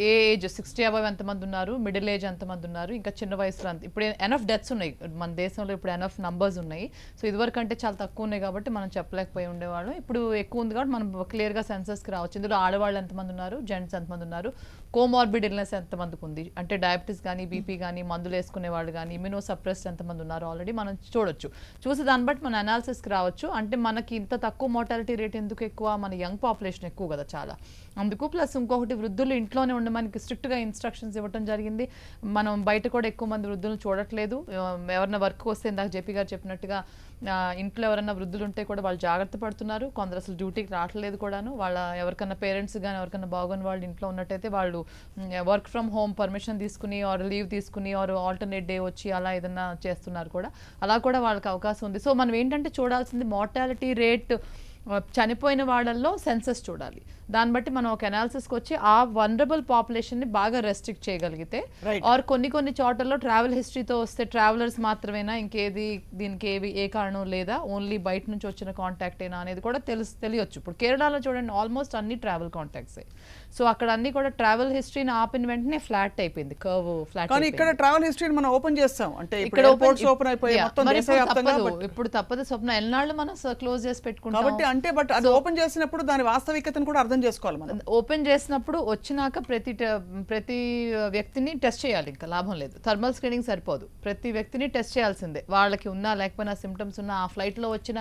ఏ ఏజ్ 60 above ఎంతమంది ఉన్నారు, మిడిల్ ఏజ్ ఎంతమంది ఉన్నారు, ఇంకా చిన్న వయసులో ఇప్పుడు ఎనఫ్ డెత్స్ ఉన్నాయి మన దేశంలో, ఇప్పుడు ఎనఫ్ నంబర్స్ ఉన్నాయి. సో ఇదివరకు అంటే చాలా తక్కువ ఉన్నాయి కాబట్టి మనం చెప్పలేకపోయి ఉండేవాళ్ళం. ఇప్పుడు ఎక్కువ ఉంది కాబట్టి మనం క్లియర్గా సెన్సస్కి రావచ్చు. ఇందులో ఆడవాళ్ళు ఆడవాళ్ళు ఎంతమంది ఉన్నారు, జెంట్స్ ఎంతమంది ఉన్నారు, కోమార్బిడ్ ఇల్నెస్ ఎంతమందికి ఉంది, అంటే డయాబెటీస్ కానీ బీపీ కానీ మందులు వేసుకునే వాళ్ళు కానీ ఇమ్యూనో సప్రెస్డ్ ఎంతమంది ఉన్నారు ఆల్రెడీ మనం చూడొచ్చు. చూసి దాన్ని బట్టి మన అనాలిసిస్కి రావచ్చు. అంటే మనకి ఇంత తక్కువ మోర్టాలిటీ రేట్ ఎందుకు ఎక్కువ, మన యంగ్ పాపులేషన్ ఎక్కువ కదా చాలా, అందుకు. ప్లస్ ఇంకొకటి వృద్ధులు ఇంట్లోనే ఉండమని స్ట్రిక్ట్గా ఇన్స్ట్రక్షన్స్ ఇవ్వడం జరిగింది. మనం బయట కూడా ఎక్కువ మంది వృద్ధులను చూడట్లేదు. ఎవరైనా వర్క్ వస్తే ఇందాక జేపీ గారు చెప్పినట్టుగా ఇంట్లో ఎవరైనా వృద్ధులు ఉంటే కూడా వాళ్ళు జాగ్రత్త పడుతున్నారు. కొందరు అసలు డ్యూటీకి రావట్లేదు కూడాను. వాళ్ళ ఎవరికన్నా పేరెంట్స్ కానీ ఎవరికన్నా బాగోని వాళ్ళు ఇంట్లో ఉన్నట్టయితే వాళ్ళు వర్క్ ఫ్రమ్ హోమ్ పర్మిషన్ తీసుకుని ఆర్ లీవ్ తీసుకుని ఆర్ ఆల్టర్నేట్ డే వచ్చి అలా ఏదైనా చేస్తున్నారు కూడా. అలా కూడా వాళ్ళకి అవకాశం ఉంది. సో మనం ఏంటంటే చూడాల్సింది మార్టాలిటీ రేట్ చనిపోయిన వాళ్ళల్లో సెన్సస్ చూడాలి. దాన్ని బట్టి మనం ఒక అనాలిసిస్కి వచ్చి ఆ వనరబుల్ పాపులేషన్ని బాగా రెస్ట్రిక్ట్ చేయగలిగితే, ఆర్ కొన్ని చోట్లలో ట్రావెల్ హిస్టరీతో వస్తే ట్రావెలర్స్ మాత్రమేనా, ఇంకేది దీనికి ఏ కారణం లేదా, ఓన్లీ బయట నుంచి వచ్చిన కాంటాక్టేనా అనేది కూడా తెలియచ్చు. ఇప్పుడు కేరళలో చూడండి ఆల్మోస్ట్ అన్ని ట్రావెల్ కాంటాక్ట్సే. సో అక్కడ అన్ని కూడా ట్రావెల్ హిస్టరీని ఆపిన వెంటనే ఫ్లాట్ అయిపోయింది, కర్వ్ ఫ్లాట్. కానీ ఇక్కడ ట్రావెల్ హిస్టరీని మనం ఓపెన్ చేస్తాం అంటే ఇక్కడ ఓపెన్ అయిపోయి మొత్తం దేశవ్యాప్తంగా. ఇప్పుడు తప్పదు స్వప్న, ఎన్నాళ్ళు మనం క్లోజ్ చేసి పెట్టుకుంటాం కాబట్టి. అంటే బట్ అది ఓపెన్ చేసినప్పుడు దాని వాస్తవికతను కూడా అర్థం చేసుకోవాలి మనం. ఓపెన్ చేసినప్పుడు వచ్చినాక ప్రతి వ్యక్తిని టెస్ట్ చేయాలి, ఇంకా లాభం లేదు. థర్మల్ స్క్రీనింగ్ సరిపోదు, ప్రతి వ్యక్తిని టెస్ట్ చేయాల్సిందే. వాళ్ళకి ఉన్నా లేకపోయినా సిమ్టమ్స్ ఉన్నా ఆ ఫ్లైట్ లో వచ్చిన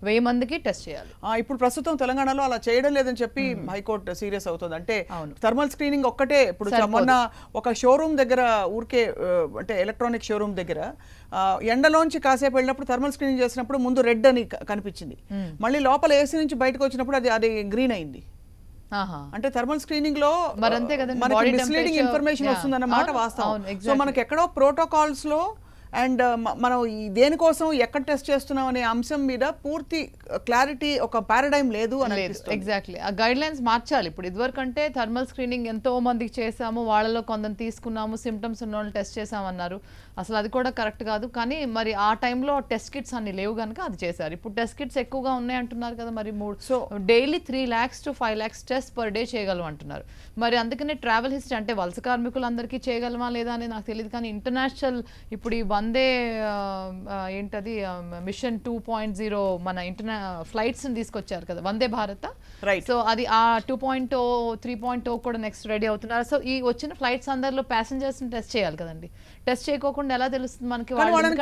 1000 మందికి టెస్ట్ చేయాలి. ఇప్పుడు ప్రస్తుతం తెలంగాణలో అలా చేయడం లేదని చెప్పి హైకోర్టు సీరియస్ అవుతుంది. అంటే థర్మల్ స్క్రీనింగ్ ఒక్కటే. ఇప్పుడు మొన్న ఒక షోరూమ్ దగ్గర ఊరికే అంటే ఎలక్ట్రానిక్ షోరూమ్ దగ్గర ఎండలోంచి కాసేపు వెళ్ళినప్పుడు థర్మల్ స్క్రీనింగ్ చేసినప్పుడు ముందు రెడ్ అని కనిపించింది, మళ్ళీ లోపల ఏసీ నుంచి బయటకు వచ్చినప్పుడు అది గ్రీన్ అయింది. అంటే థర్మల్ స్క్రీనింగ్ లో మనకి మిస్లీడింగ్ ఇన్ఫర్మేషన్ వస్తుందన్నమాట వాస్తవం. సో మనకి ఎక్కడో ప్రోటోకాల్స్ లో అండ్ మనం దేనికోసం ఎక్కడ టెస్ట్ చేస్తున్నాం అనే అంశం మీద పూర్తి క్లారిటీ, ఒక పారాడైమ్ లేదు అని అనిపిస్తుంది. ఎగ్జాక్ట్లీ, ఆ గైడ్ లైన్స్ మార్చాలి. ఇప్పుడు ఇదివరకు అంటే థర్మల్ స్క్రీనింగ్ ఎంతో మందికి చేసాము, వాళ్ళలో కొందరు తీసుకున్నాము, సిమ్టమ్స్ ఉన్న వాళ్ళు టెస్ట్ చేసామన్నారు. అసలు అది కూడా కరెక్ట్ కాదు. కానీ మరి ఆ టైంలో టెస్ట్ కిట్స్ అన్ని లేవు కనుక అది చేశారు. ఇప్పుడు టెస్ట్ కిట్స్ ఎక్కువగా ఉన్నాయి అంటున్నారు కదా, మరి so daily 3 lakhs to 5 lakhs test per day చేయగలం అంటున్నారు. మరి అందుకనే ట్రావెల్ హిస్టరీ అంటే వలస కార్మికులందరికీ చేయగలమా లేదా అనేది నాకు తెలియదు. కానీ ఇంటర్నేషనల్ ఇప్పుడు ఈ వందే ఏంటది మిషన్ 2.0 మన ఫ్లైట్స్ తీసుకొచ్చారు కదా, వందే భారత్. సో అది ఆ 2.0 3.0 కూడా నెక్స్ట్ రెడీ అవుతున్నారు. సో ఈ వచ్చిన ఫ్లైట్స్ అందరిలో ప్యాసింజర్స్ టెస్ట్ చేయాలి కదండి. టెస్ట్ చేయకోకుండా ఎలా తెలుస్తుంది మనకి?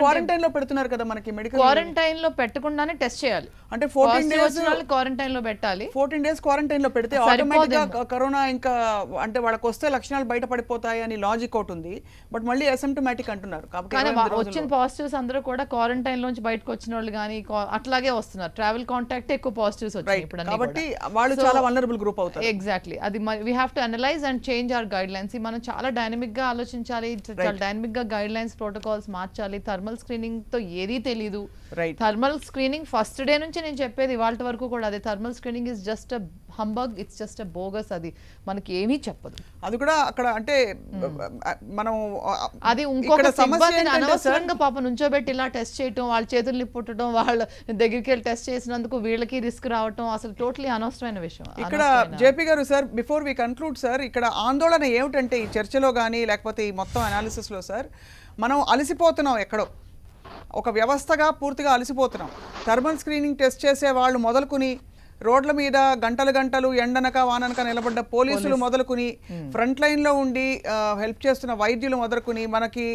క్వారంటైన్ లో పెడుతున్నారు కదా మనకి, మెడికల్ క్వారంటైన్ లో పెట్టకుండానే టెస్ట్ చేయాలి. అంటే 14 days క్వారంటైన్ లో పెట్టాలి. 14 days క్వారంటైన్ లో పెడితే ఆటోమేటిక్ గా కరోనా ఇంకా అంటే వాళ్ళకి వస్తే లక్షణాలు బయటపడిపోతాయి అని లాజిక్ ఒకటి ఉంది. బట్ మళ్ళీ అసిమ్టమాటిక్ అంటున్నారు. కాబట్టి వచ్చిన పాజిటివ్స్ అందరూ కూడా క్వారంటైన్ లోంచి బయటకు వచ్చిన వాళ్ళు కానీ అట్లాగే వస్తున్నారు. ట్రావెల్ కాంటాక్ట్ ఎక్కువ పాజిటివ్స్ వచ్చాయి ఇప్పుడు, కాబట్టి వాళ్ళు చాలా వల్నరబుల్ గ్రూప్ అవుతారు. ఎగ్జాక్ట్లీ, అది we have to analyse and change our guide lines. మనం చాలా డైనమిక్ గా ఆలోచించాలి, చాలా డైనమిక్ గా గైడ్ లైన్స్ ప్రోటోకాల్స్ మార్చాలి. థర్మల్ స్క్రీనింగ్ తో ఏదీ తెలీదు. థర్మల్ స్క్రీనింగ్ ఫస్ట్ డే నుంచి నేను చెప్పేది ఇవాళ వరకు కూడా అదే, thermal screening is just a humbug, it's just a bogus. అది మనకి ఏమీ చెప్పదు. అది కూడా అక్కడ అంటే మనం అది ఇంకొక సిబ్బందిని అనవసరంగా పాప నుంచోబెట్టి ఇలా టెస్ట్ చేయటం, వాళ్ళ చేతుల్ని పుట్టడం, వాళ్ళ దగ్గరికి వెళ్ళి టెస్ట్ చేసినందుకు వీళ్ళకి రిస్క్ రావటం అసలు టోటలీ అనవసరమైన విషయం. ఇక్కడ JP garu sir, before we conclude sir, ఇక్కడ ఆందోళన ఏమిటంటే ఈ చర్చలో కానీ లేకపోతే ఈ మొత్తం అనాలిసిస్ లో సార్, మనం అలసిపోతున్నాం, ఎక్కడో ఒక వ్యవస్థగా పూర్తిగా అలసిపోతున్నాం. థర్మల్ స్క్రీనింగ్ టెస్ట్ చేసే వాళ్ళు మొదలుకుని, రోడ్ల మీద గంటలు ఎండనక వాననక నిలబడ్డ పోలీసులు మొదలుకుని, ఫ్రంట్ లైన్లో ఉండి హెల్ప్ చేస్తున్న వైద్యులు మొదలుకుని, మనకి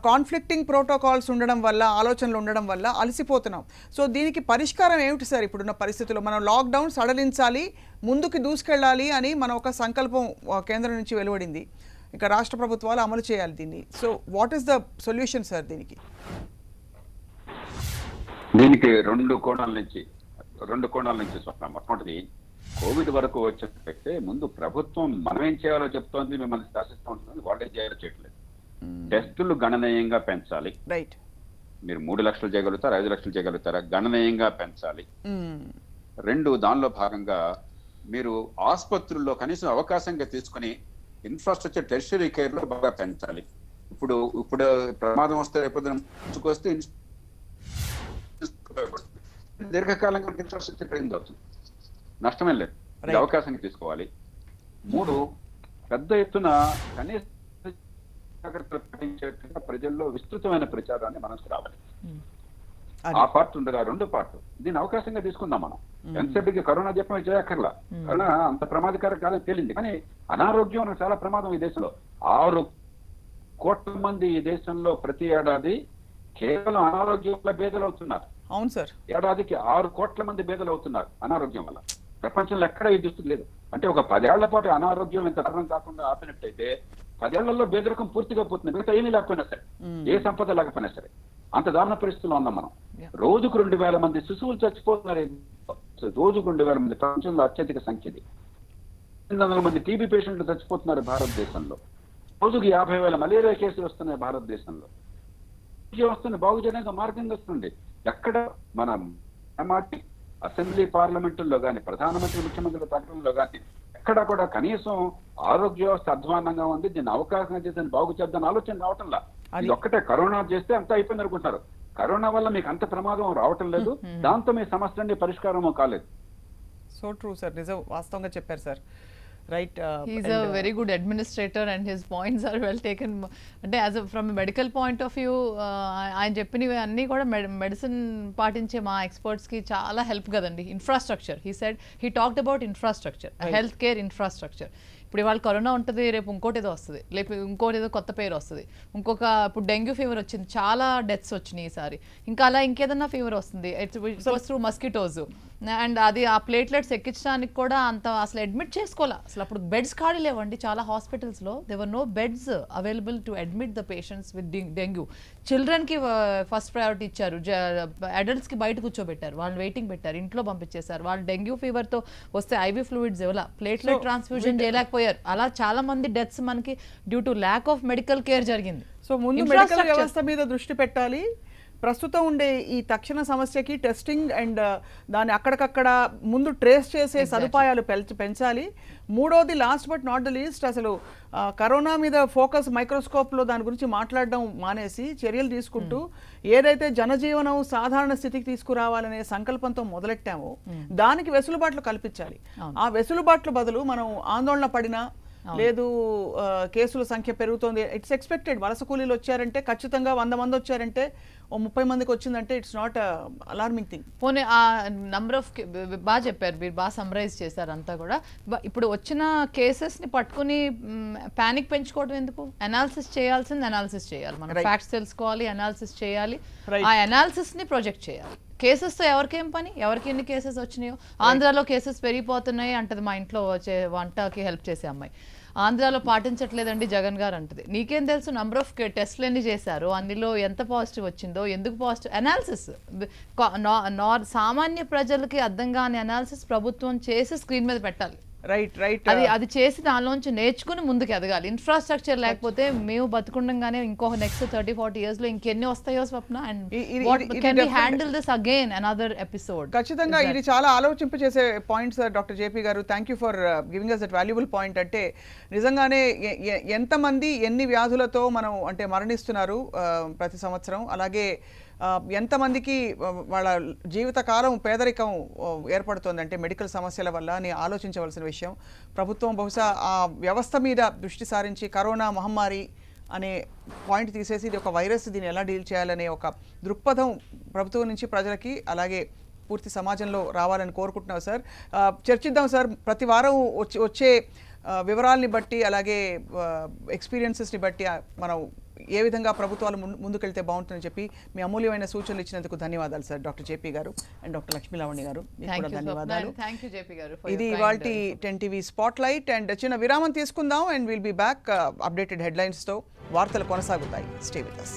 కాన్ఫ్లిక్టింగ్ ప్రోటోకాల్స్ ఉండడం వల్ల, ఆలోచనలు ఉండడం వల్ల అలసిపోతున్నాం. సో దీనికి పరిష్కారం ఏమిటి సార్? ఇప్పుడున్న పరిస్థితుల్లో మనం లాక్డౌన్ సడలించాలి, ముందుకు దూసుకెళ్ళాలి అని మన ఒక సంకల్పం కేంద్రం నుంచి వెలువడింది. ఇక రాష్ట్ర ప్రభుత్వాలు అమలు చేయాలి దీన్ని. So what is the solution sir దీనికి? రెండు కోణాల నుంచి చూస్తాం. మొట్టమొదటి, కోవిడ్ వరకు వచ్చేటైతే ముందు ప్రభుత్వం మనం ఏం చేయాలో చెప్తోంది, మిమ్మల్ని శాసిస్తూ ఉంటుంది, వాళ్ళే చేయాలో చేయట్లేదు. టెస్టులు గణనీయంగా పెంచాలి. రైట్, మీరు 3 లక్షలు చేయగలుగుతారా, 5 లక్షలు చేయగలుగుతారా, గణనీయంగా పెంచాలి. 2, దానిలో భాగంగా మీరు ఆసుపత్రుల్లో కనీసం అవకాశంగా తీసుకుని ఇన్ఫ్రాస్ట్రక్చర్ టెర్షరీ కేర్ లో బాగా పెంచాలి. ఇప్పుడు ప్రమాదం వస్తే రేపొద్దున ముంచుకొస్తే దీర్ఘకాలంగా ఇన్ఫ్రాస్ట్రక్చర్ ట్రైన్ అవుతుంది, నష్టమే లేదు. అవకాశంగా తీసుకోవాలి. 3, పెద్ద ఎత్తున కనీస జాగ్రత్తలు ప్రజల్లో విస్తృతమైన ప్రచారాన్ని మనకు రావాలి. ఆ పార్ట్ ఉండగా 2 పార్ట్ దీన్ని అవకాశంగా తీసుకుందాం మనం. ఎంతసేపటికి కరోనా చెప్పమే చేయక్కర్లా. కరోనా అంత ప్రమాదకరం కాదని తేలింది. కానీ అనారోగ్యం అనేది చాలా ప్రమాదం ఈ దేశంలో. 6 కోట్ల మంది ఈ దేశంలో ప్రతి ఏడాది కేవలం అనారోగ్యం వల్ల బేదలవుతున్నారు. అవును సార్. ఏడాదికి 6 కోట్ల మంది బేదలవుతున్నారు అనారోగ్యం వల్ల. ప్రపంచంలో ఎక్కడ ఈ దుస్థితి లేదు. అంటే ఒక 10 ఏళ్ల పాటు అనారోగ్యం ఇంత కారణం కాకుండా ఆపినట్టయితే 10 ఏళ్లలో బేదరికం పూర్తిగా పోతుంది. మిగతా ఏమీ లేకపోయినా సరే, ఏ సంపద లేకపోయినా సరే. అంత దారుణ పరిస్థితుల్లో ఉన్నాం మనం. రోజుకు 2,000 మంది శిశువులు చచ్చిపోతున్నారు. రోజుకు 2,000 మంది, ప్రపంచంలో అత్యధిక సంఖ్యది. 800 మంది టీబీ పేషెంట్లు చచ్చిపోతున్నారు భారతదేశంలో. రోజుకు 50,000 మలేరియా కేసులు వస్తున్నాయి భారతదేశంలో. వస్తుంది బాగు చేయడానికి మార్గం వస్తుంది. ఎక్కడ మన అసెంబ్లీ పార్లమెంటుల్లో కానీ, ప్రధానమంత్రి ముఖ్యమంత్రుల ప్రకటనలో కానీ ఎక్కడ కూడా కనీసం ఆరోగ్య వ్యవస్థ అధ్వానంగా ఉంది, దీన్ని అవకాశం చేసి బాగు చేద్దాం ఆలోచన రావటంలా. ఇది ఒక్కటే కరోనా చేస్తే అంతా అయిపోయింది అనుకుంటారు. కరోనా వల్ల మీకు అంత ప్రమాదం రావటం లేదు, దాంతో మీ సమస్యలన్నీ పరిష్కారము కాలేదు. సో ట్రూ సార్, నిజం, వాస్తవంగా చెప్పారు sir. Right. He's a very good administrator and his points are well taken. అంటే as from medical point of view ఆయన చెప్పినవి అన్నీ కూడా మెడిసిన్ పాటించే మా ఎక్స్పర్ట్స్కి చాలా హెల్ప్ కదండి. Infrastructure, he said, he talked about infrastructure, health care infrastructure. ఇప్పుడు ఇవాళ కరోనా ఉంటుంది, రేపు ఇంకోటి ఏదో వస్తుంది, లేకపోతే ఇంకోటి ఏదో కొత్త పేరు వస్తుంది, ఇప్పుడు డెంగ్యూ ఫీవర్ వచ్చింది, చాలా డెత్స్ వచ్చినాయి ఈసారి, ఇంకా అలా ఇంకేదన్నా ఫీవర్ వస్తుంది, ఇట్స్ త్రూ మస్కిటోస్. అండ్ అది ఆ ప్లేట్లెట్స్ ఎక్కించడానికి కూడా అంత అసలు అడ్మిట్ చేసుకోవాలా. అసలు అప్పుడు బెడ్స్ ఖాళీ లేవండి చాలా హాస్పిటల్స్లో. There no beds available to admit the patients with dengue. చిల్డ్రన్కి ఫస్ట్ ప్రయారిటీ ఇచ్చారు, అడల్ట్స్కి బయట కూర్చోబెట్టారు, వాళ్ళని వెయిటింగ్ పెట్టారు, ఇంట్లో పంపించేశారు. వాళ్ళు డెంగ్యూ ఫీవర్తో వస్తే ఐవీ ఫ్లూయిడ్స్ ఇవ్వాల, ప్లేట్లెట్ ట్రాన్స్ఫ్యూజన్ చేయలేకపోయారు. అలా చాలా మంది డెత్స్ మనకి due to lack of medical care జరిగింది. సో ముందు మెడికల్ వ్యవస్థ మీద దృష్టి పెట్టాలి. ప్రస్తుతం ఉండే ఈ తక్షణ సమస్యకి టెస్టింగ్ అండ్ దాన్ని అక్కడికక్కడ ముందు ట్రేస్ చేసే సదుపాయాలు పెంచాలి. మూడోది, last but not the least, అసలు కరోనా మీద ఫోకస్ మైక్రోస్కోప్లో దాని గురించి మాట్లాడడం మానేసి చర్యలు తీసుకుంటూ ఏదైతే జనజీవనం సాధారణ స్థితికి తీసుకురావాలనే సంకల్పంతో మొదలెట్టామో దానికి వెసులుబాట్లు కల్పించాలి. ఆ వెసులుబాట్ల బదులు మనం ఆందోళన పడినా, లేదు కేసుల సంఖ్య పెరుగుతోంది, ఇట్స్ ఎక్స్పెక్టెడ్. వలస కూలీలు వచ్చారంటే ఖచ్చితంగా 100 మంది వచ్చారంటే 30 మందికి వచ్చిందంటే ఇట్స్ నాట్ అలార్మింగ్ థింగ్. పోనీ ఆ నంబర్ ఆఫ్ బాగా చెప్పారు మీరు, బాగా సమ్మరైజ్ చేశారు అంతా కూడా. ఇప్పుడు వచ్చిన కేసెస్ని పట్టుకుని ప్యానిక్ పెంచుకోవడం ఎందుకు? అనాలిసిస్ చేయాల్సింది అనాలిసిస్ చేయాలి, మనం ఫ్యాక్ట్స్ తెలుసుకోవాలి, అనాలిసిస్ చేయాలి, ఆ అనాలిసిస్ని ప్రొజెక్ట్ చేయాలి. కేసెస్తో ఎవరికేం పని, ఎవరికి ఎన్ని కేసెస్ వచ్చినాయో. ఆంధ్రాలో కేసెస్ పెరిగిపోతున్నాయి అంటది మా ఇంట్లో వచ్చే వంటకి హెల్ప్ చేసే అమ్మాయి. ఆంధ్రాలో పాటించట్లేదండి జగన్ గారు అంటది. నీకేం తెలుసు నంబర్ ఆఫ్ టెస్ట్లు ఎన్ని చేశారు, అందులో ఎంత పాజిటివ్ వచ్చిందో, ఎందుకు పాజిటివ్? అనాలిసిస్ సామాన్య ప్రజలకి అర్థం కాని అనాలిసిస్ ప్రభుత్వం చేసి స్క్రీన్ మీద పెట్టాలి. అది చేసి దానిలోంచి నేర్చుకుని ముందుకు ఎదగాలి. ఇన్ఫ్రాస్ట్రక్చర్ లేకపోతే మేము బతుకుండగానే ఇంకొక నెక్స్ట్ 30-40 years లో ఇంకెన్ని వస్తాయో Swapna. And can we handle this again another episode? ఖచ్చితంగా ఇది చాలా ఆలోచింపచేసే పాయింట్స్ డాక్టర్ జేపీ గారు. Thank you for giving us that valuable point. అంటే నిజంగానే ఎంతమంది ఎన్ని వ్యాధులతో మనం అంటే మరణిస్తున్నారు ప్రతి సంవత్సరం, అలాగే ఎంతమందికి వాళ్ళ జీవితకాలం పేదరికం ఏర్పడుతుంది అంటే మెడికల్ సమస్యల వల్ల అని ఆలోచించవలసిన విషయం. ప్రభుత్వం బహుశా ఆ వ్యవస్థ మీద దృష్టి సారించి కరోనా మహమ్మారి అనే పాయింట్ తీసేసి ఇది ఒక వైరస్, దీన్ని ఎలా డీల్ చేయాలనే ఒక దృక్పథం ప్రభుత్వం నుంచి ప్రజలకి అలాగే పూర్తి సమాజంలో రావాలని కోరుకుంటున్నాం సార్. చర్చిద్దాం సార్. ప్రతి వారం వచ్చే వివరాలని బట్టి అలాగే ఎక్స్పీరియన్సెస్ని బట్టి మనం ఏ విధంగా ప్రభుత్వాలు ముందుకెళ్తే బాగుంటుందని చెప్పి మీ అమూల్యమైన సూచనలు ఇచ్చినందుకు ధన్యవాదాలు సార్ డాక్టర్ జేపీ గారు అండ్ డాక్టర్ లక్ష్మీ లావణ్య గారు. మీకు కూడా ధన్యవాదాలు. ఇది ఇవాల్టి 10TV స్పాట్ లైట్. అండ్ చిన్న విరామం తీసుకుందాం and will be back. Updated హెడ్లైన్స్తో వార్తలు కొనసాగుతాయి. Stay with us.